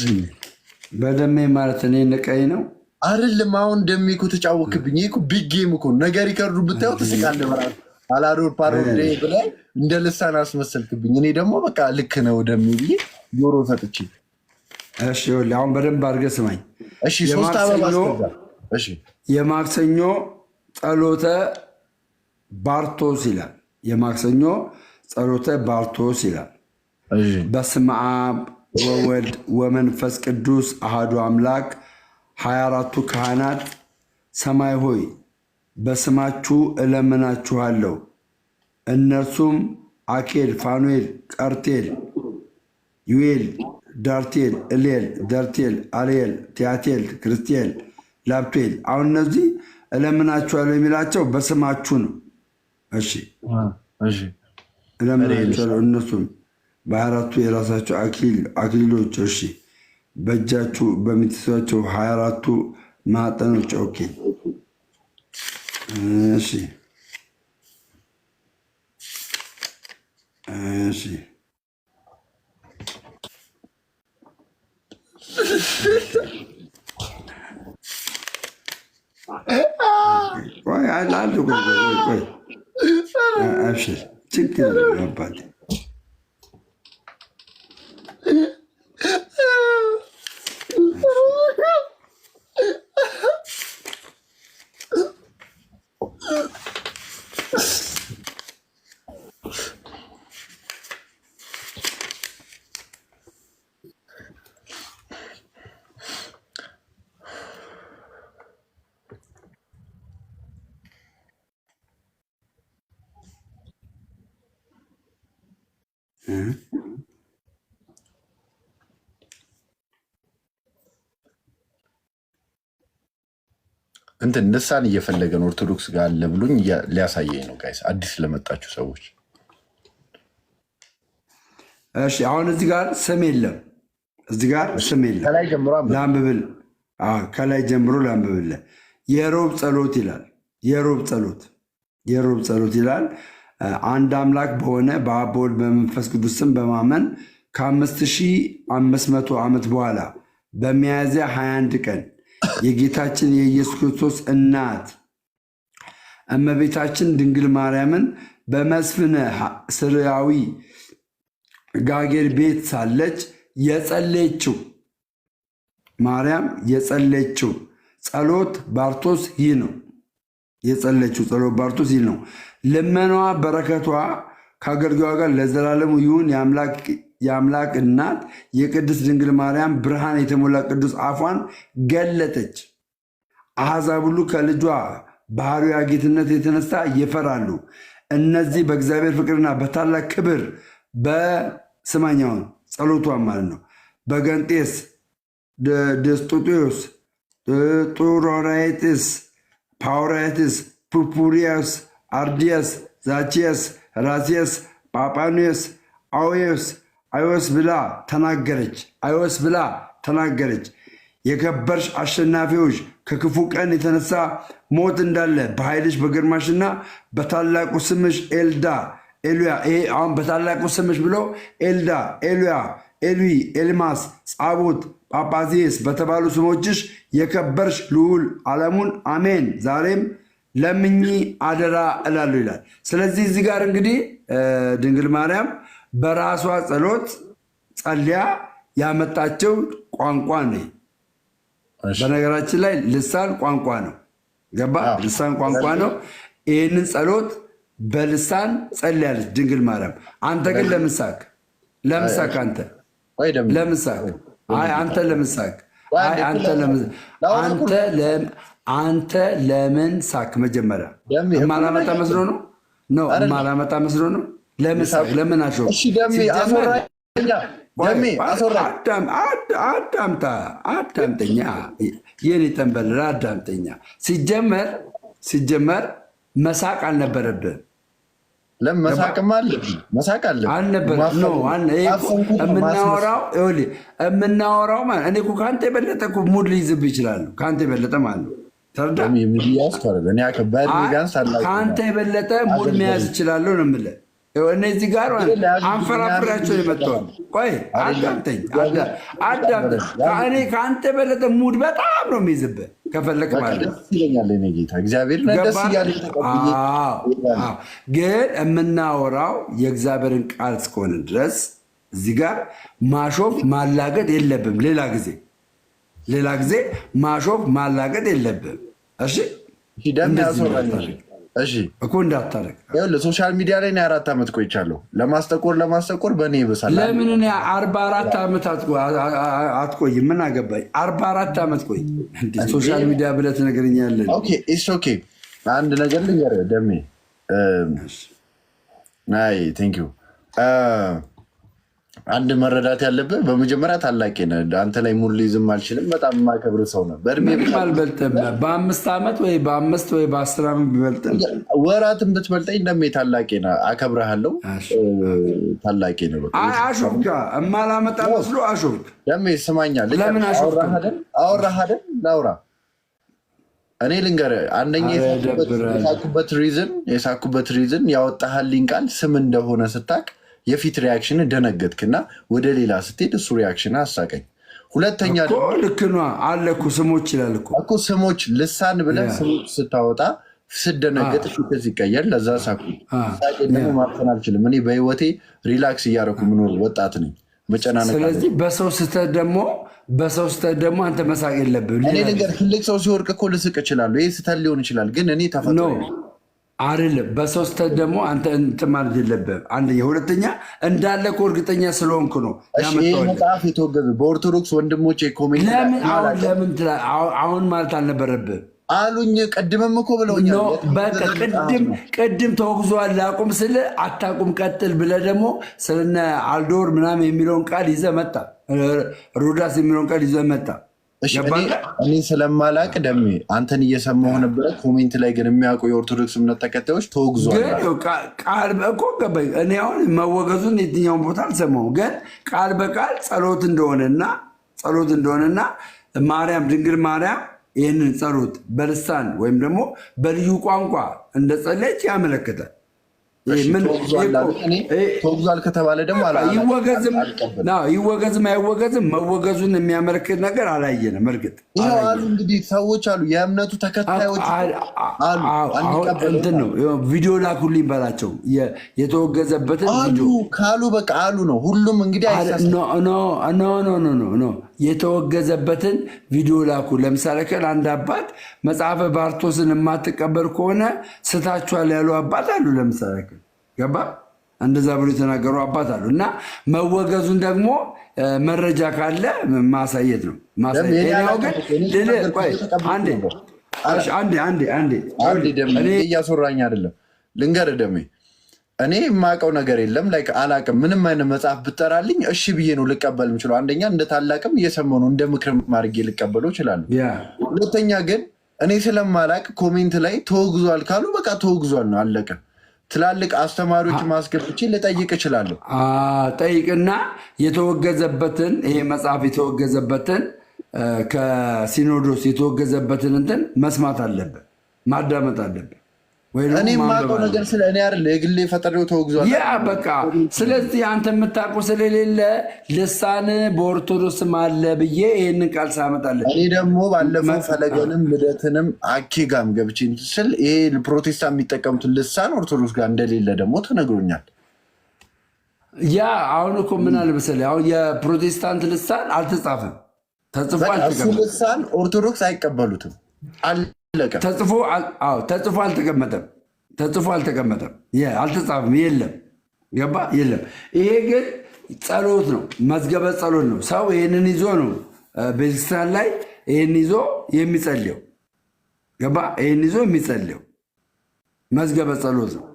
በደሜ ማለት እኔ ንቀኝ ነው አይደለም። አሁን ደሜ እኮ ተጫወክብኝ። ይሄ እኮ ቢግ ጌም እኮ ነገር ይከርዱ ብታየው ትስቃለህ። በራሱ አላዶር ፓሮዴ ብለህ እንደ ልሳን አስመሰልክብኝ። እኔ ደግሞ በቃ ልክ ነው ደሜ ብዬ ጆሮ ሰጥቼ እሺ አሁን በደንብ አድርገህ ስማኝ እሺ። 3 አበባ አስገዛ እሺ። የማክሰኞ ጸሎተ ባርቶስ ይላል። የማክሰኞ ጸሎተ ባርቶስ ይላል። በስመ አብ ወወልድ ወመንፈስ ቅዱስ አሃዱ አምላክ 24ቱ ካህናት ሰማይ ሆይ በስማችሁ እለምናችኋለሁ። እነርሱም አኬል፣ ፋኑኤል፣ ቀርቴል፣ ዩኤል፣ ዳርቴል፣ እሌል፣ ደርቴል፣ አልኤል፣ ቲያቴል፣ ክርስቴል፣ ላፕቴል። አሁን እነዚህ እለምናችኋለሁ የሚላቸው በስማችሁ ነው። እሺ እለምናችኋለሁ። እነሱም በ24ቱ የራሳቸው አክሊሎች እሺ፣ በእጃችሁ በምትይዟቸው 24ቱ ማዕጠኖች ኦኬ። እሺ እሺ ቆይ አንድ ቆይ አብሽር ችግር አባቴ እንትን ልሳን እየፈለገ ነው ኦርቶዶክስ ጋር አለ ብሎኝ ሊያሳየኝ ነው። ጋይስ አዲስ ለመጣችሁ ሰዎች እሺ፣ አሁን እዚህ ጋር ስም የለም። እዚህ ጋር ስም የለም። ከላይ ጀምሮ ላንብብል። ከላይ ጀምሮ ላንብብል። የሮብ ጸሎት ይላል። የሮብ ጸሎት ይላል። አንድ አምላክ በሆነ በአብ በወልድ በመንፈስ ቅዱስ ስም በማመን ከ5500 ዓመት በኋላ በሚያዝያ 21 ቀን የጌታችን የኢየሱስ ክርስቶስ እናት እመቤታችን ድንግል ማርያምን በመስፍነ ስርያዊ ጋጌር ቤት ሳለች የጸለየችው ማርያም የጸለየችው ጸሎት ባርቶስ ይህ ነው። የጸለየችው ጸሎት ባርቶስ ይህ ነው። ልመናዋ በረከቷ ከአገልጋዋ ጋር ለዘላለሙ ይሁን። የአምላክ እናት የቅድስት ድንግል ማርያም ብርሃን የተሞላ ቅዱስ አፏን ገለጠች። አሕዛብ ሁሉ ከልጇ ባህሪዋ ጌትነት የተነሳ ይፈራሉ። እነዚህ በእግዚአብሔር ፍቅርና በታላቅ ክብር በስማኛውን ጸሎቷን ማለት ነው በገንጤስ ደስጦጤዎስ ጡሮራይትስ ፓውራይትስ ፑፑሪያስ አርዲያስ ዛቺያስ ራሲያስ ጳጳኒዮስ አይወስ ብላ ተናገረች። የከበርሽ አሸናፊዎች ከክፉ ቀን የተነሳ ሞት እንዳለ በኃይልሽ በግርማሽና በታላቁ ስምሽ ኤሉያ። ይሄ አሁን በታላቁ ስምሽ ብሎ ኤልዳ፣ ኤሉያ፣ ኤልዊ፣ ኤልማስ፣ ጻቦት፣ ጳጳዜስ በተባሉ ስሞችሽ የከበርሽ ልዑል ዓለሙን አሜን ዛሬም ለምኚ አደራ እላሉ ይላል። ስለዚህ እዚህ ጋር እንግዲህ ድንግል ማርያም በራሷ ጸሎት ጸልያ ያመጣቸው ቋንቋ ነው። በነገራችን ላይ ልሳን ቋንቋ ነው። ገባ? ልሳን ቋንቋ ነው። ይህንን ጸሎት በልሳን ጸልያለች ድንግል ማርያም። አንተ ግን ለምሳክ አንተ ለምሳክ አንተ ለምሳክ አንተ ለምን ሳክ? መጀመሪያ እማላመጣ መስሎ ነው እማላመጣ መስሎ ነው። ለምን ሳክ? ለምን አሾፍ? አዳምጠኛ የኔ ጠንበል አዳምጠኛ። ሲጀመር መሳቅ አልነበረብን። የምናወራው እኔ እኮ ከአንተ የበለጠ ሙድ ሊይዝብህ ይችላሉ። ከአንተ የበለጠ ማለት ነው። ከአንተ የበለጠ ሙድ መያዝ ይችላለሁ ነው የምልህ። እነዚህ ጋር አንፈራፍራቸው የመጣውን ቆይ አዳምጠኝ። እኔ ከአንተ የበለጠ ሙድ በጣም ነው የሚይዝብህ ከፈለክ ማለት ነው። ግን የምናወራው የእግዚአብሔርን ቃል እስከሆነ ድረስ እዚህ ጋር ማሾፍ ማላገጥ የለብም። ሌላ ጊዜ ማሾፍ ማላገጥ የለብም። እሺ እኮ እንዳታረግ። ሶሻል ሚዲያ ላይ 4 ዓመት ቆይቻለሁ። ለማስጠቆር በእኔ ይበሳል። ለምን 44 ዓመት አትቆይም? ምን አገባኝ? 44 ዓመት ቆይ። ሶሻል ሚዲያ ብለህ ትነግረኛለህ? ኦኬ አንድ ነገር ልንገርህ ደሜ። ቴንክ ዩ። አንድ መረዳት ያለብህ በመጀመሪያ ታላቄ ነህ። አንተ ላይ ሙድ ሊይዝም አልችልም። በጣም የማከብርህ ሰው ነህ። በእድሜ አልበልጥም። በ5 ወይ በ5 ወይ በ10 ዓመት ቢበልጥም ወራትን ብትበልጠኝ ደሜ ታላቄ ነህ። አከብርሃለሁ። ታላቄ ነህ። አሾፍካ እማላመጣ መስሎ አሾፍክ። ደሜ ስማኛ። ለምን አሾፍክ? አወራህ አይደል? ላውራ እኔ ልንገርህ። አንደኛ የሳኩበት ሪዝን ያወጣህልኝ ቃል ስም እንደሆነ ስታቅ የፊት ሪያክሽን ደነገጥክና ወደ ሌላ ስትሄድ እሱ ሪያክሽን አሳቀኝ። ሁለተኛ ደግሞ ልክ ነው አለ እኮ ስሞች ይላል እኮ ስሞች ልሳን ብለህ ስሞች ስታወጣ ስደነገጥ ፊት ሲቀየር ለዛ ሳኩ። ደግሞ ማፈን አልችልም። እኔ በህይወቴ ሪላክስ እያደረኩ ምኖር ወጣት ነኝ። መጨናነቅ። ስለዚህ በሰው ስተት ደግሞ አንተ መሳቅ የለብህም። እኔ ነገር ትልቅ ሰው ሲወርቅ እኮ ልስቅ እችላለሁ። ይህ ስተት ሊሆን ይችላል፣ ግን እኔ ተፈጥሮ አይደለም። በሰው ስተት ደግሞ አንተ እንትን ማለት የለብህም። አንደኛ። ሁለተኛ እንዳለ እኮ እርግጠኛ ስለሆንኩ ነው። ይህ መጽሐፍ የተወገዘ በኦርቶዶክስ ወንድሞች ኮሜንት ለምን አሁን ማለት አልነበረብህም። አሉኝ። ቀድመም እኮ ብለውኛል። በቃ ቅድም ተወግዟል አቁም ስል አታቁም ቀጥል ብለህ ደግሞ ስለነ አልዶር ምናምን የሚለውን ቃል ይዘህ መጣ። ሮዳስ የሚለውን ቃል ይዘህ መጣ። እኔ ስለማላቅ ደሜ አንተን እየሰማሁ ነበረ። ኮሜንት ላይ ግን የሚያውቁ የኦርቶዶክስ እምነት ተከታዮች ተወግዟል ቃል እኮ ገባኝ። እኔ አሁን መወገዙን የትኛውን ቦታ አልሰማሁም፣ ግን ቃል በቃል ጸሎት እንደሆነና ማርያም ድንግል ማርያም ይህንን ጸሎት በልሳን ወይም ደግሞ በልዩ ቋንቋ እንደጸለች ያመለክታል። ተወግዟል ከተባለ ደግሞ ይወገዝም አይወገዝም መወገዙን የሚያመለክት ነገር አላየንም። እርግጥ አሉ እንግዲህ ሰዎች አሉ፣ የእምነቱ ተከታዮች እንትን ነው ቪዲዮ ላኩልኝ በላቸው። የተወገዘበትን ካሉ በቃ አሉ ነው ሁሉም እንግዲህ ኖ የተወገዘበትን ቪዲዮ ላኩ። ለምሳሌ አንድ አባት መጽሐፈ ባርቶስን የማትቀበል ከሆነ ስታችኋል ያሉ አባት አሉ። ለምሳሌ ገባ እንደዛ ብሎ የተናገሩ አባት አሉ። እና መወገዙን ደግሞ መረጃ ካለ ማሳየት ነው። እያስወራኝ አይደለም። ልንገርህ ደሜ እኔ የማውቀው ነገር የለም። ላይ አላቅም። ምንም አይነት መጽሐፍ ብጠራልኝ እሺ ብዬ ነው ልቀበል የምችለው። አንደኛ እንደ ታላቅም እየሰማሁ ነው፣ እንደ ምክር አድርጌ ልቀበለው እችላለሁ። ሁለተኛ ግን እኔ ስለማላቅ ኮሜንት ላይ ተወግዟል ካሉ በቃ ተወግዟል ነው አለቀ። ትላልቅ አስተማሪዎች ማስገብቼ ልጠይቅ እችላለሁ። ጠይቅና የተወገዘበትን ይሄ መጽሐፍ የተወገዘበትን ከሲኖዶስ የተወገዘበትን እንትን መስማት አለብን፣ ማዳመጥ አለብን። እኔ የማውቀው ነገር ስለ እኔ አይደለ የግሌ ፈጠሬው ተወግዟል። ያ በቃ ስለዚህ አንተ የምታውቀው ስለሌለ ልሳን በኦርቶዶክስም አለ ብዬ ይህንን ቃል ሳመጣለን። እኔ ደግሞ ባለፈው ፈለገንም ልደትንም አኬጋም ገብቼ ስል ይሄ ፕሮቴስታንት የሚጠቀሙትን ልሳን ኦርቶዶክስ ጋር እንደሌለ ደግሞ ተነግሮኛል። ያ አሁን እኮ ምን አለ መሰለህ፣ አሁን የፕሮቴስታንት ልሳን አልተጻፈም፣ ተጽፎ አልተቀመጠም። ልሳን ኦርቶዶክስ አይቀበሉትም። ተጽፎ አልተቀመጠም። አልተጻፈም። የለም ገባ የለም። ይሄ ግን ጸሎት ነው፣ መዝገበ ጸሎት ነው። ሰው ይህንን ይዞ ነው ቤተክርስቲያን ላይ ይህን ይዞ የሚጸልየው። ገባ ይህን ይዞ የሚጸልየው መዝገበ ጸሎት ነው።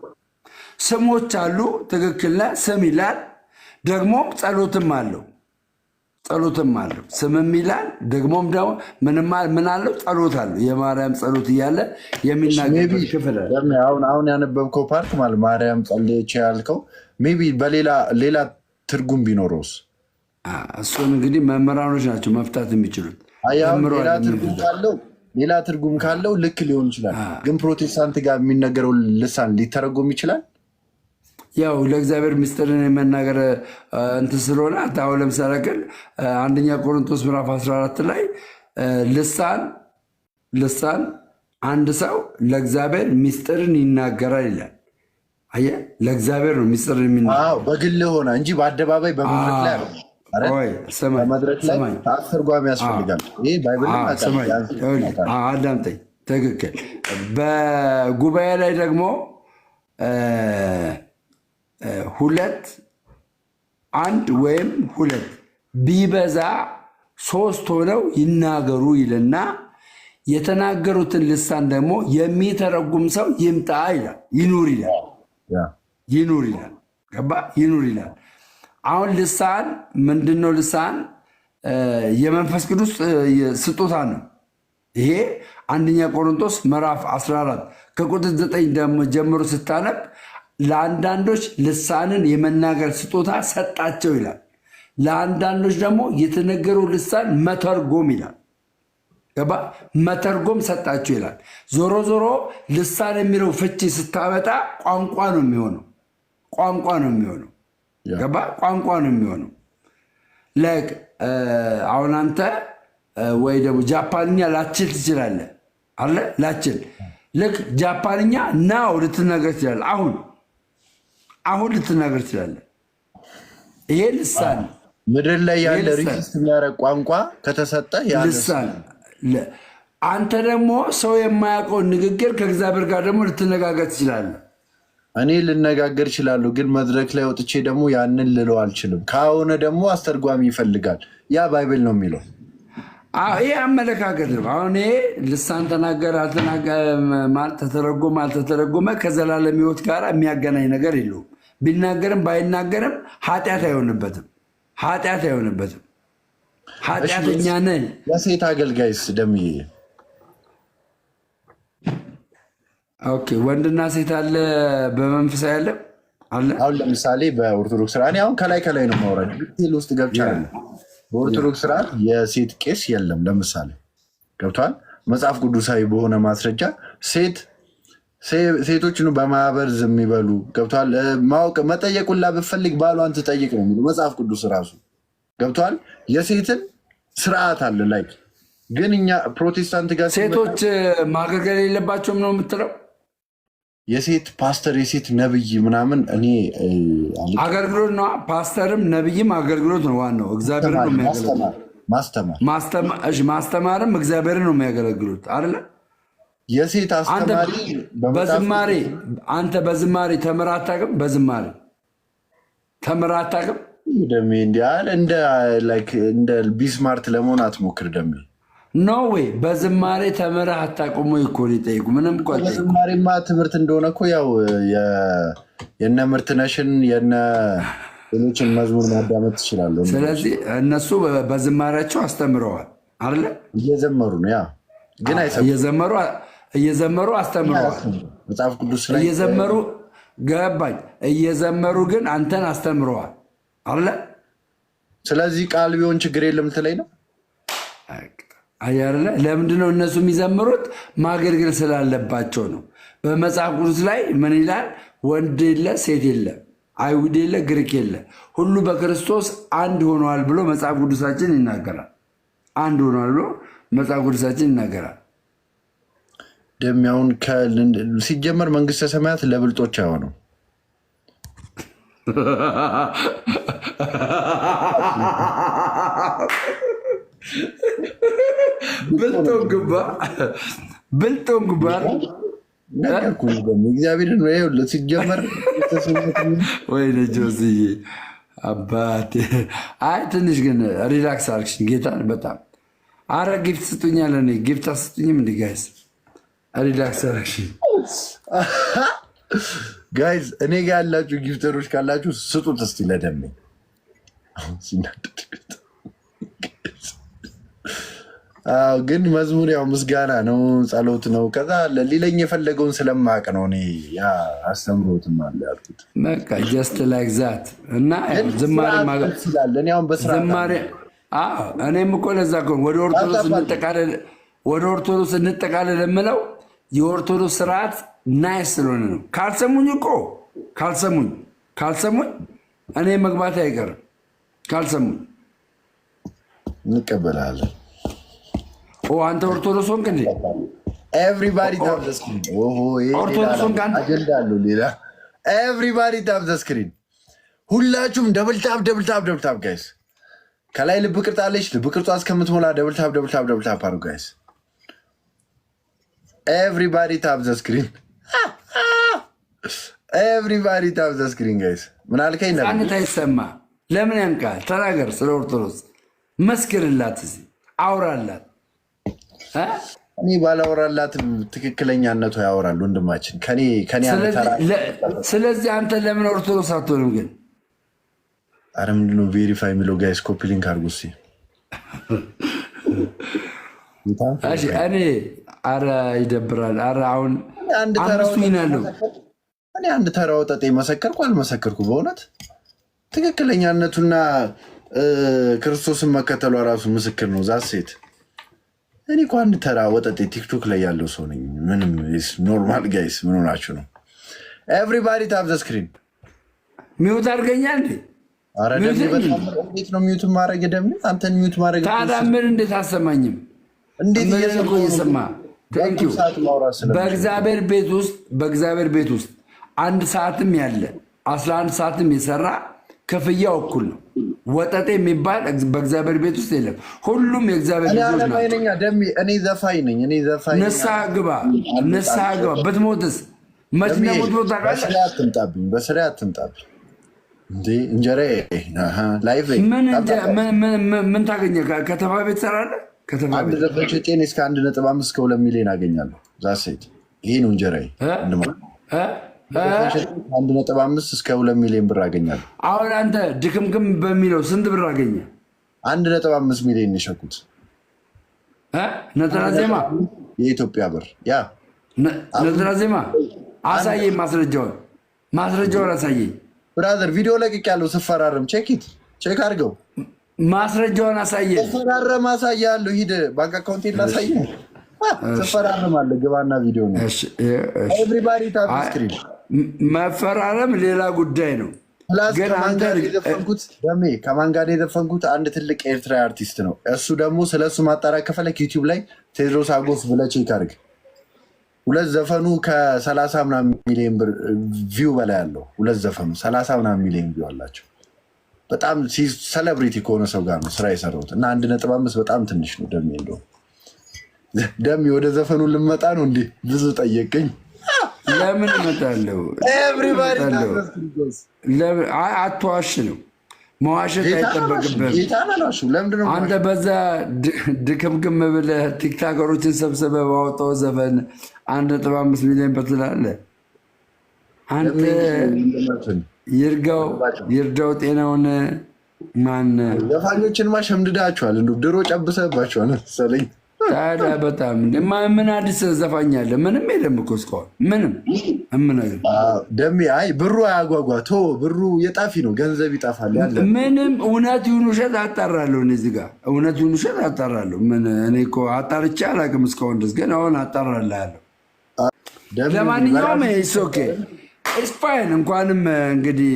ስሞች አሉ፣ ትክክል ስም ይላል። ደግሞም ጸሎትም አለው። ስምም ይላል። ደግሞም ደግሞ ምን አለው? ጸሎት አለው። የማርያም ጸሎት እያለ የሚናገር ክፍል አሁን ያነበብከው ፓርት ማለት ማርያም ጸለየች ያልከው ሜይ ቢ በሌላ ትርጉም ቢኖረውስ? እሱን እንግዲህ መምህራኖች ናቸው መፍታት የሚችሉት። ሌላ ትርጉም ካለው ልክ ሊሆን ይችላል። ግን ፕሮቴስታንት ጋር የሚነገረው ልሳን ሊተረጎም ይችላል። ያው ለእግዚአብሔር ምስጢርን የመናገር እንትን ስለሆነ አሁን ለምሳሌ ግን አንደኛ ቆሮንቶስ ምዕራፍ 14 ላይ ልሳን አንድ ሰው ለእግዚአብሔር ምስጢርን ይናገራል ይላል። አየህ፣ ለእግዚአብሔር ነው ምስጢርን የሚናገር በግል ሆነ እንጂ በአደባባይ በመድረክ ላይ አስተርጓሚ ያስፈልጋል። ይሄ ባይብል አዳምጠኝ። ትክክል። በጉባኤ ላይ ደግሞ አንድ ወይም ሁለት ቢበዛ ሶስት ሆነው ይናገሩ ይልና የተናገሩትን ልሳን ደግሞ የሚተረጉም ሰው ይምጣ ይላል። ይኑር ይላል። ገባ? ይኑር ይላል። አሁን ልሳን ምንድነው? ልሳን የመንፈስ ቅዱስ ስጦታ ነው። ይሄ አንደኛ ቆሮንቶስ ምዕራፍ 14 ከቁጥር 9 ጀምሮ ስታነብ ለአንዳንዶች ልሳንን የመናገር ስጦታ ሰጣቸው ይላል። ለአንዳንዶች ደግሞ የተነገረው ልሳን መተርጎም ይላል። ገባ? መተርጎም ሰጣቸው ይላል። ዞሮ ዞሮ ልሳን የሚለው ፍቺ ስታመጣ ቋንቋ ነው የሚሆነው። ገባ? ቋንቋ ነው የሚሆነው። አሁን አንተ ወይ ደግሞ ጃፓንኛ ላችል ትችላለህ አለ ላችል ልክ ጃፓንኛ ናው ልትናገር ትችላለህ። አሁን ልትናገር ትችላለህ። ይሄ ልሳን ምድር ላይ ያለ ሪክስ የሚያደርግ ቋንቋ ከተሰጠ ልሳን። አንተ ደግሞ ሰው የማያውቀውን ንግግር ከእግዚአብሔር ጋር ደግሞ ልትነጋገር ትችላለህ። እኔ ልነጋገር እችላለሁ፣ ግን መድረክ ላይ ወጥቼ ደግሞ ያንን ልለው አልችልም። ከሆነ ደግሞ አስተርጓሚ ይፈልጋል። ያ ባይብል ነው የሚለው። ይሄ አመለካከት ነው። አሁን ይሄ ልሳን ተናገር ተተረጎመ አልተተረጎመ ከዘላለም ሕይወት ጋር የሚያገናኝ ነገር የለውም። ቢናገርም ባይናገርም ኃጢአት አይሆንበትም። ኃጢአተኛ ነን። ለሴት አገልጋይስ ደምዬ ኦኬ፣ ወንድና ሴት አለ በመንፈሳዊ አለ አለ። አሁን ለምሳሌ በኦርቶዶክስ ስርዓት አሁን ከላይ ነው ማውራት ዲቴል ውስጥ ገብቻለሁ። በኦርቶዶክስ ስርዓት የሴት ቄስ የለም። ለምሳሌ ገብቷል። መጽሐፍ ቅዱሳዊ በሆነ ማስረጃ ሴቶችን በማህበር ዝም ይበሉ። ገብቷል። ማወቅ መጠየቁላ ብፈልግ ባሏን ትጠይቅ ነው የሚለው መጽሐፍ ቅዱስ ራሱ። ገብቷል። የሴትን ስርዓት አለ ላይ ግን እኛ ፕሮቴስታንት ጋር ሴቶች ማገልገል የለባቸውም ነው የምትለው? የሴት ፓስተር የሴት ነብይ ምናምን እኔ አገልግሎት ነው። ፓስተርም ነብይም አገልግሎት ነው። ዋናው እግዚአብሔር ነው የሚያገለግሉት። ማስተማርም እግዚአብሔር ነው የሚያገለግሉት አይደለ? የሴት አስተማሪ በዝማሬ አንተ በዝማሬ ተምረህ አታውቅም? በዝማሬ ተምረህ አታውቅም? ደሜ እንደ ቢስማርት ለመሆን አትሞክር ደሜ። ኖ ወይ በዝማሬ ተምረህ አታውቅም ወይ እኮ ሊጠይቁ ምንም እኮ በዝማሬማ ትምህርት እንደሆነ እኮ ያው የነ ምርትነሽን የነ ሌሎችን መዝሙር ማዳመጥ ትችላለህ። ስለዚህ እነሱ በዝማሬያቸው አስተምረዋል አይደለ? እየዘመሩ ነው ያ ግን እየዘመሩ አስተምረዋል። መጽሐፍ ቅዱስ ላይ እየዘመሩ ገባኝ። እየዘመሩ ግን አንተን አስተምረዋል አለ። ስለዚህ ቃል ቢሆን ችግር የለም ትለኝ ነው አያለ። ለምንድነው እነሱ የሚዘምሩት? ማገልገል ስላለባቸው ነው። በመጽሐፍ ቅዱስ ላይ ምን ይላል? ወንድ የለ ሴት የለ፣ አይሁድ የለ ግሪክ የለ፣ ሁሉ በክርስቶስ አንድ ሆነዋል ብሎ መጽሐፍ ቅዱሳችን ይናገራል። አንድ ሆነዋል ብሎ መጽሐፍ ቅዱሳችን ይናገራል። ደሚያውን ሲጀመር መንግስተ ሰማያት ለብልጦች አይሆነው። ብልጦን ግባ እግዚአብሔርን ሲጀመር ወይ ጆስዬ አባቴ። አይ ትንሽ ግን ሪላክስ አርክሽን ጌታን በጣም አረ ጊፍት ስጡኛል። እኔ ጊፍት አስጡኝም እንዲ ጋይስ ሪላክስ አርክሽን ጋይዝ። እኔ ጋ ያላችሁ ጊፍተሮች ካላችሁ ስጡት እስቲ ለደሜ። ግን መዝሙር ያው ምስጋና ነው፣ ጸሎት ነው። ከዛ ሊለኝ የፈለገውን ስለማቅ ነው እኔ ያ አስተምሮትም አለ ያልኩት። በቃ ጀስት ላይክ ዛት እና ዝማሬ እኔም እኮ ለዛ ወደ ኦርቶዶክስ እንጠቃለል የምለው የኦርቶዶክስ ስርዓት ናይስ ስለሆነ ነው። ካልሰሙኝ እኔ መግባት አይቀርም። ካልሰሙኝ እንቀበላለን። አንተ ኦርቶዶክስ ሆንክ እንዴ? ኤቭሪባዲ ታፕ ዘ ስክሪን። ሁላችሁም ደብል ታፕ ጋይስ። ከላይ ልብ ቅርጽ አለች። ልብ ቅርጿ እስከምትሞላ ደብል ታፕ አድርጉ ጋይስ። ኤቭሪባዲ ታፕ ዘ ስክሪን። ኤቭሪባዲ ታፕ ዘ ስክሪን ጋይስ። ምን አልከኝ? ነፃነት አይሰማ ለምን ያንቃል? ተናገር። ስለ ኦርቶዶክስ መስክርላት፣ አውራላት። እኔ ባላወራላት ትክክለኛነቱ ያወራል ወንድማችን። ስለዚህ አንተ ለምን ኦርቶዶክስ አትሆንም ግን? አረ ምንድነው ቬሪፋይ የሚለው ጋይስ? ኮፒ ሊንክ አድርጉ እስኪ። እኔ አረ ይደብራል። አረ አሁን አምስቱ ይናለው። እኔ አንድ ተራ ወጠጤ መሰከርኩ አልመሰከርኩ በእውነት ትክክለኛነቱና ክርስቶስን መከተሏ ራሱ ምስክር ነው። ዛት ሴት እኔ እኮ አንድ ተራ ወጠጤ ቲክቶክ ላይ ያለው ሰው ነኝ። ምንም ኖርማል ጋይስ። ምን ሆናችሁ ነው? ኤቭሪባዲ ታፕ ዘ ስክሪን። ሚውት አድርገኛል እንዴ? አረ ደም እንዴት ነው ሚውት ማድረግ? ደም አንተን ሚውት ማድረግ ታዲያ ምን እንዴት አሰማኝም? እንዴት እየሰማ በእግዚአብሔር ቤት ውስጥ አንድ ሰዓትም ያለ 11 ሰዓትም የሰራ ክፍያው እኩል ነው። ወጠጤ የሚባል በእግዚአብሔር ቤት ውስጥ የለም። ሁሉም የእግዚአብሔር ልጆች ናቸው። እኔ ዘፋኝ ነኝ። ንስሐ ግባ። ብትሞትስ መች እንደምትሞት ታውቃለህ? በስራ አትምጣብኝ እንዴ እንጀራ ላይፍ ምን ታገኘ? ከተማ ቤት ትሰራለህ? አንድ ዘፈን ሸጬ እስከ 1.5 እስከ 2 ሚሊዮን አገኛለሁ። ዛሴት ይሄ ነው እንጀራዬ። 1.5 እስከ 2 ሚሊዮን ብር አገኛለሁ። አሁን አንተ ድክምክም በሚለው ስንት ብር አገኘ? 1.5 ሚሊዮን የሸኩት ነጠላ ዜማ የኢትዮጵያ ብር። ያ ነጠላ ዜማ አሳየኝ፣ ማስረጃውን አሳየኝ ብራዘር። ቪዲዮ ለቅቅ ያለው ስፈራረም ቼክ አድርገው። ማስረጃውን አሳየኝ። ስፈራረም አሳያለሁ። ሂድ ባንክ አካውንቴን ላሳየህ። ትፈራረማለህ። ግባና ቪዲዮ ነው። ኤቭሪባዲ ታፕ ስክሪን። መፈራረም ሌላ ጉዳይ ነው። ግን አንተ ከማን ጋር የዘፈንኩት አንድ ትልቅ ኤርትራዊ አርቲስት ነው። እሱ ደግሞ ስለሱ ማጣራት ከፈለክ ዩቲዩብ ላይ ቴድሮስ አጎስ ብለህ ቼክ አድርግ። ሁለት ዘፈኑ ከ30 ምናምን ሚሊዮን ቪው በላይ አለው። ሁለት ዘፈኑ 30 ምናምን ሚሊዮን ቪው አላቸው። በጣም ሴሌብሪቲ ከሆነ ሰው ጋር ነው ስራ የሰራሁት እና 1.5 በጣም ትንሽ ነው። ደሜ እንደው ደሜ ወደ ዘፈኑ ልመጣ ነው እንዴ? ብዙ ጠየቀኝ። ለምን እመጣለሁ? አትዋሽ ነው መዋሸት አይጠበቅብህም። አንተ በዛ ድክምክም ብለህ ቲክታከሮችን ሰብስበህ ባወጣው ዘፈን 1.5 ሚሊዮን ብር ትላለህ። አንተ ይርዳው ጤናውን ማን ዘፋኞችን ሸምድዳቸዋል። እንዲሁ ድሮ ጨብሰባቸዋል መሰለኝ። ታዲያ በጣም ምን አዲስ ዘፋኝ አለ? ምንም የለም እኮ እስካሁን ምንም እምነግርህ ደሜ። አይ ብሩ አያጓጓ ቶ ብሩ የጣፊ ነው፣ ገንዘብ ይጠፋል። ያለ ምንም እውነት ይሁን ውሸት አጣራለሁ። እዚህ ጋር እውነት ይሁን ውሸት አጣራለሁ። እኔ እኮ አጣርቼ አላውቅም እስካሁን ድረስ፣ ግን አሁን አጣራልሃለሁ። ለማንኛውም ኦኬ ስፓይን እንኳንም እንግዲህ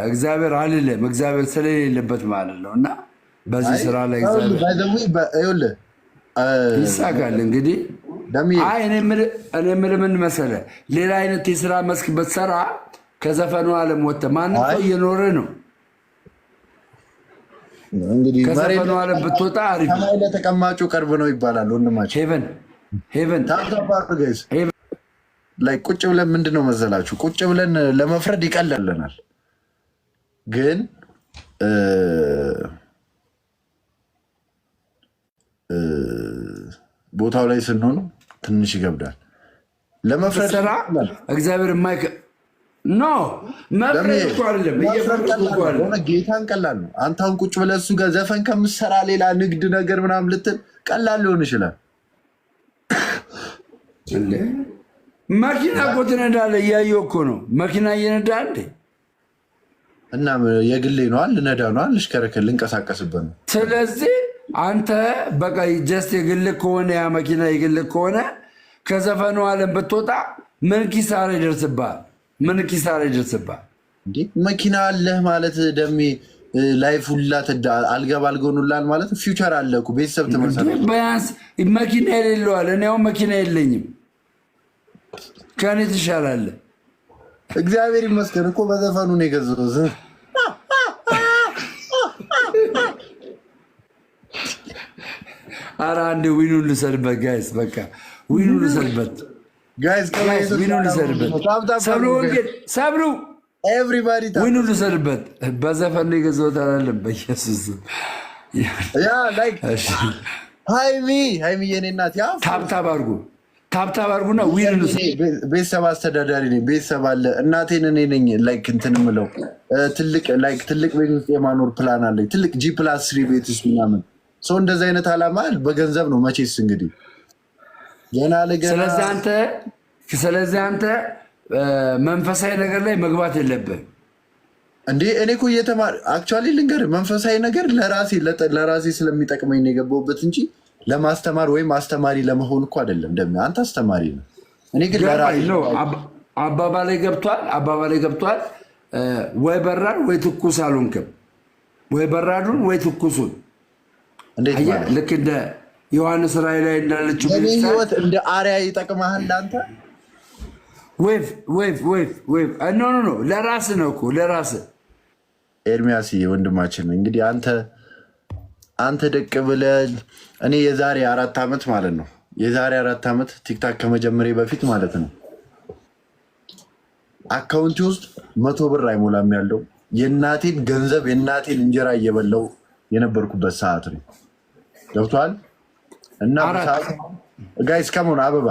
እግዚአብሔር አልልም፣ እግዚአብሔር ስለሌለበት ማለት ነው። እና በዚህ ስራ ላይ እግዚአብሔር ይሳካል። እንግዲህ አይ እኔ የምልህ ምን መሰለህ፣ ሌላ አይነት የስራ መስክ በተሰራ ከዘፈኑ ዓለም ወጥተህ ማንም ሰው እየኖረ ነው። ከዘፈኑ ዓለም ብትወጣ አሪፍ። ሰማይ ለተቀማጩ ቅርብ ነው ይባላል ወንድማቸው። ሄቨን ላይ ቁጭ ብለን ምንድን ነው መሰላችሁ፣ ቁጭ ብለን ለመፍረድ ይቀለልናል፣ ግን ቦታው ላይ ስንሆን ትንሽ ይገብዳል ለመፍረድ። እግዚአብሔር የማይከ ጌታን ቀላል ነው። አንተ አሁን ቁጭ ብለህ እሱ ጋር ዘፈን ከምትሰራ ሌላ ንግድ ነገር ምናምን ልትል ቀላል ሊሆን ይችላል። መኪና እኮ ትነዳለህ፣ እያየሁ እኮ ነው። መኪና እየነዳ እንዴ? እና የግሌ ነዋል፣ ልነዳ ነዋል፣ ልሽከረከር፣ ልንቀሳቀስበት ነው። ስለዚህ አንተ በቃ ጀስት የግልህ ከሆነ ያ መኪና የግልህ ከሆነ ከዘፈኑ ዓለም ብትወጣ ምን ኪሳራ ይደርስብሃል? ምን ኪሳራ ይደርስብሃል? እንዴ መኪና አለህ ማለት ደሜ ላይፍ ሁላ አልገባ አልገኑላል ማለት ፊውቸር አለ እኮ ቤተሰብ ትመሰረት። ቢያንስ መኪና የሌለዋል። እኔ አሁን መኪና የለኝም፣ ከእኔ ትሻላለህ። እግዚአብሔር ይመስገን እኮ በዘፈኑ ነው የገዛሁት። ኧረ አንዴ ዊኑን ልሰድበት ጋይስ፣ በቃ ዊኑን ልሰድበት ጋይስ፣ ዊኑን ልሰድበት። ሰብሉ ዊኑን ልሰድበት። በዘፈን ነው የገዛሁት አላለም። በኢየሱስ ሃይሚ የኔ እናት ታብታብ አድርጉና ዊኑን ቤተሰብ አስተዳዳሪ ነኝ። ቤተሰብ አለ። እናቴን እኔ ነኝ ላይክ እንትን የምለው ትልቅ ቤት ውስጥ የማኖር ፕላን አለኝ። ትልቅ G+3 ቤት ውስጥ ምናምን ሰው እንደዚህ አይነት ዓላማ በገንዘብ ነው መቼስ እንግዲህ ገና ለገና። ስለዚህ አንተ መንፈሳዊ ነገር ላይ መግባት የለብህም እንዴ። እኔ እኮ አክቹዋሊ ልንገርህ መንፈሳዊ ነገር ለራሴ ስለሚጠቅመኝ ነው የገባሁበት እንጂ ለማስተማር ወይም አስተማሪ ለመሆን እኮ አይደለም። አንተ አስተማሪ ነው፣ እኔ ግን አባባላይ ገብቷል። ወይ በራድ ወይ ትኩስ አልሆንክም። ወይ በራዱን ወይ ትኩሱን ልክ እንደ ዮሐንስ ራእይ ላይ እንዳለችው ህይወት እንደ አርያ ይጠቅመሃል ለአንተ። ኖ ለራስ ነው እኮ ለራስ። ኤርሚያስ ወንድማችን እንግዲህ አንተ ደቅ ብለህ እኔ የዛሬ 4 ዓመት ማለት ነው የዛሬ 4 ዓመት ቲክታክ ከመጀመሪያ በፊት ማለት ነው አካውንት ውስጥ 100 ብር አይሞላም ያለው የእናቴን ገንዘብ የእናቴን እንጀራ እየበላው የነበርኩበት ሰዓት ነው። ገብቶሃል? እና ጋይስ ከመሆን አበባ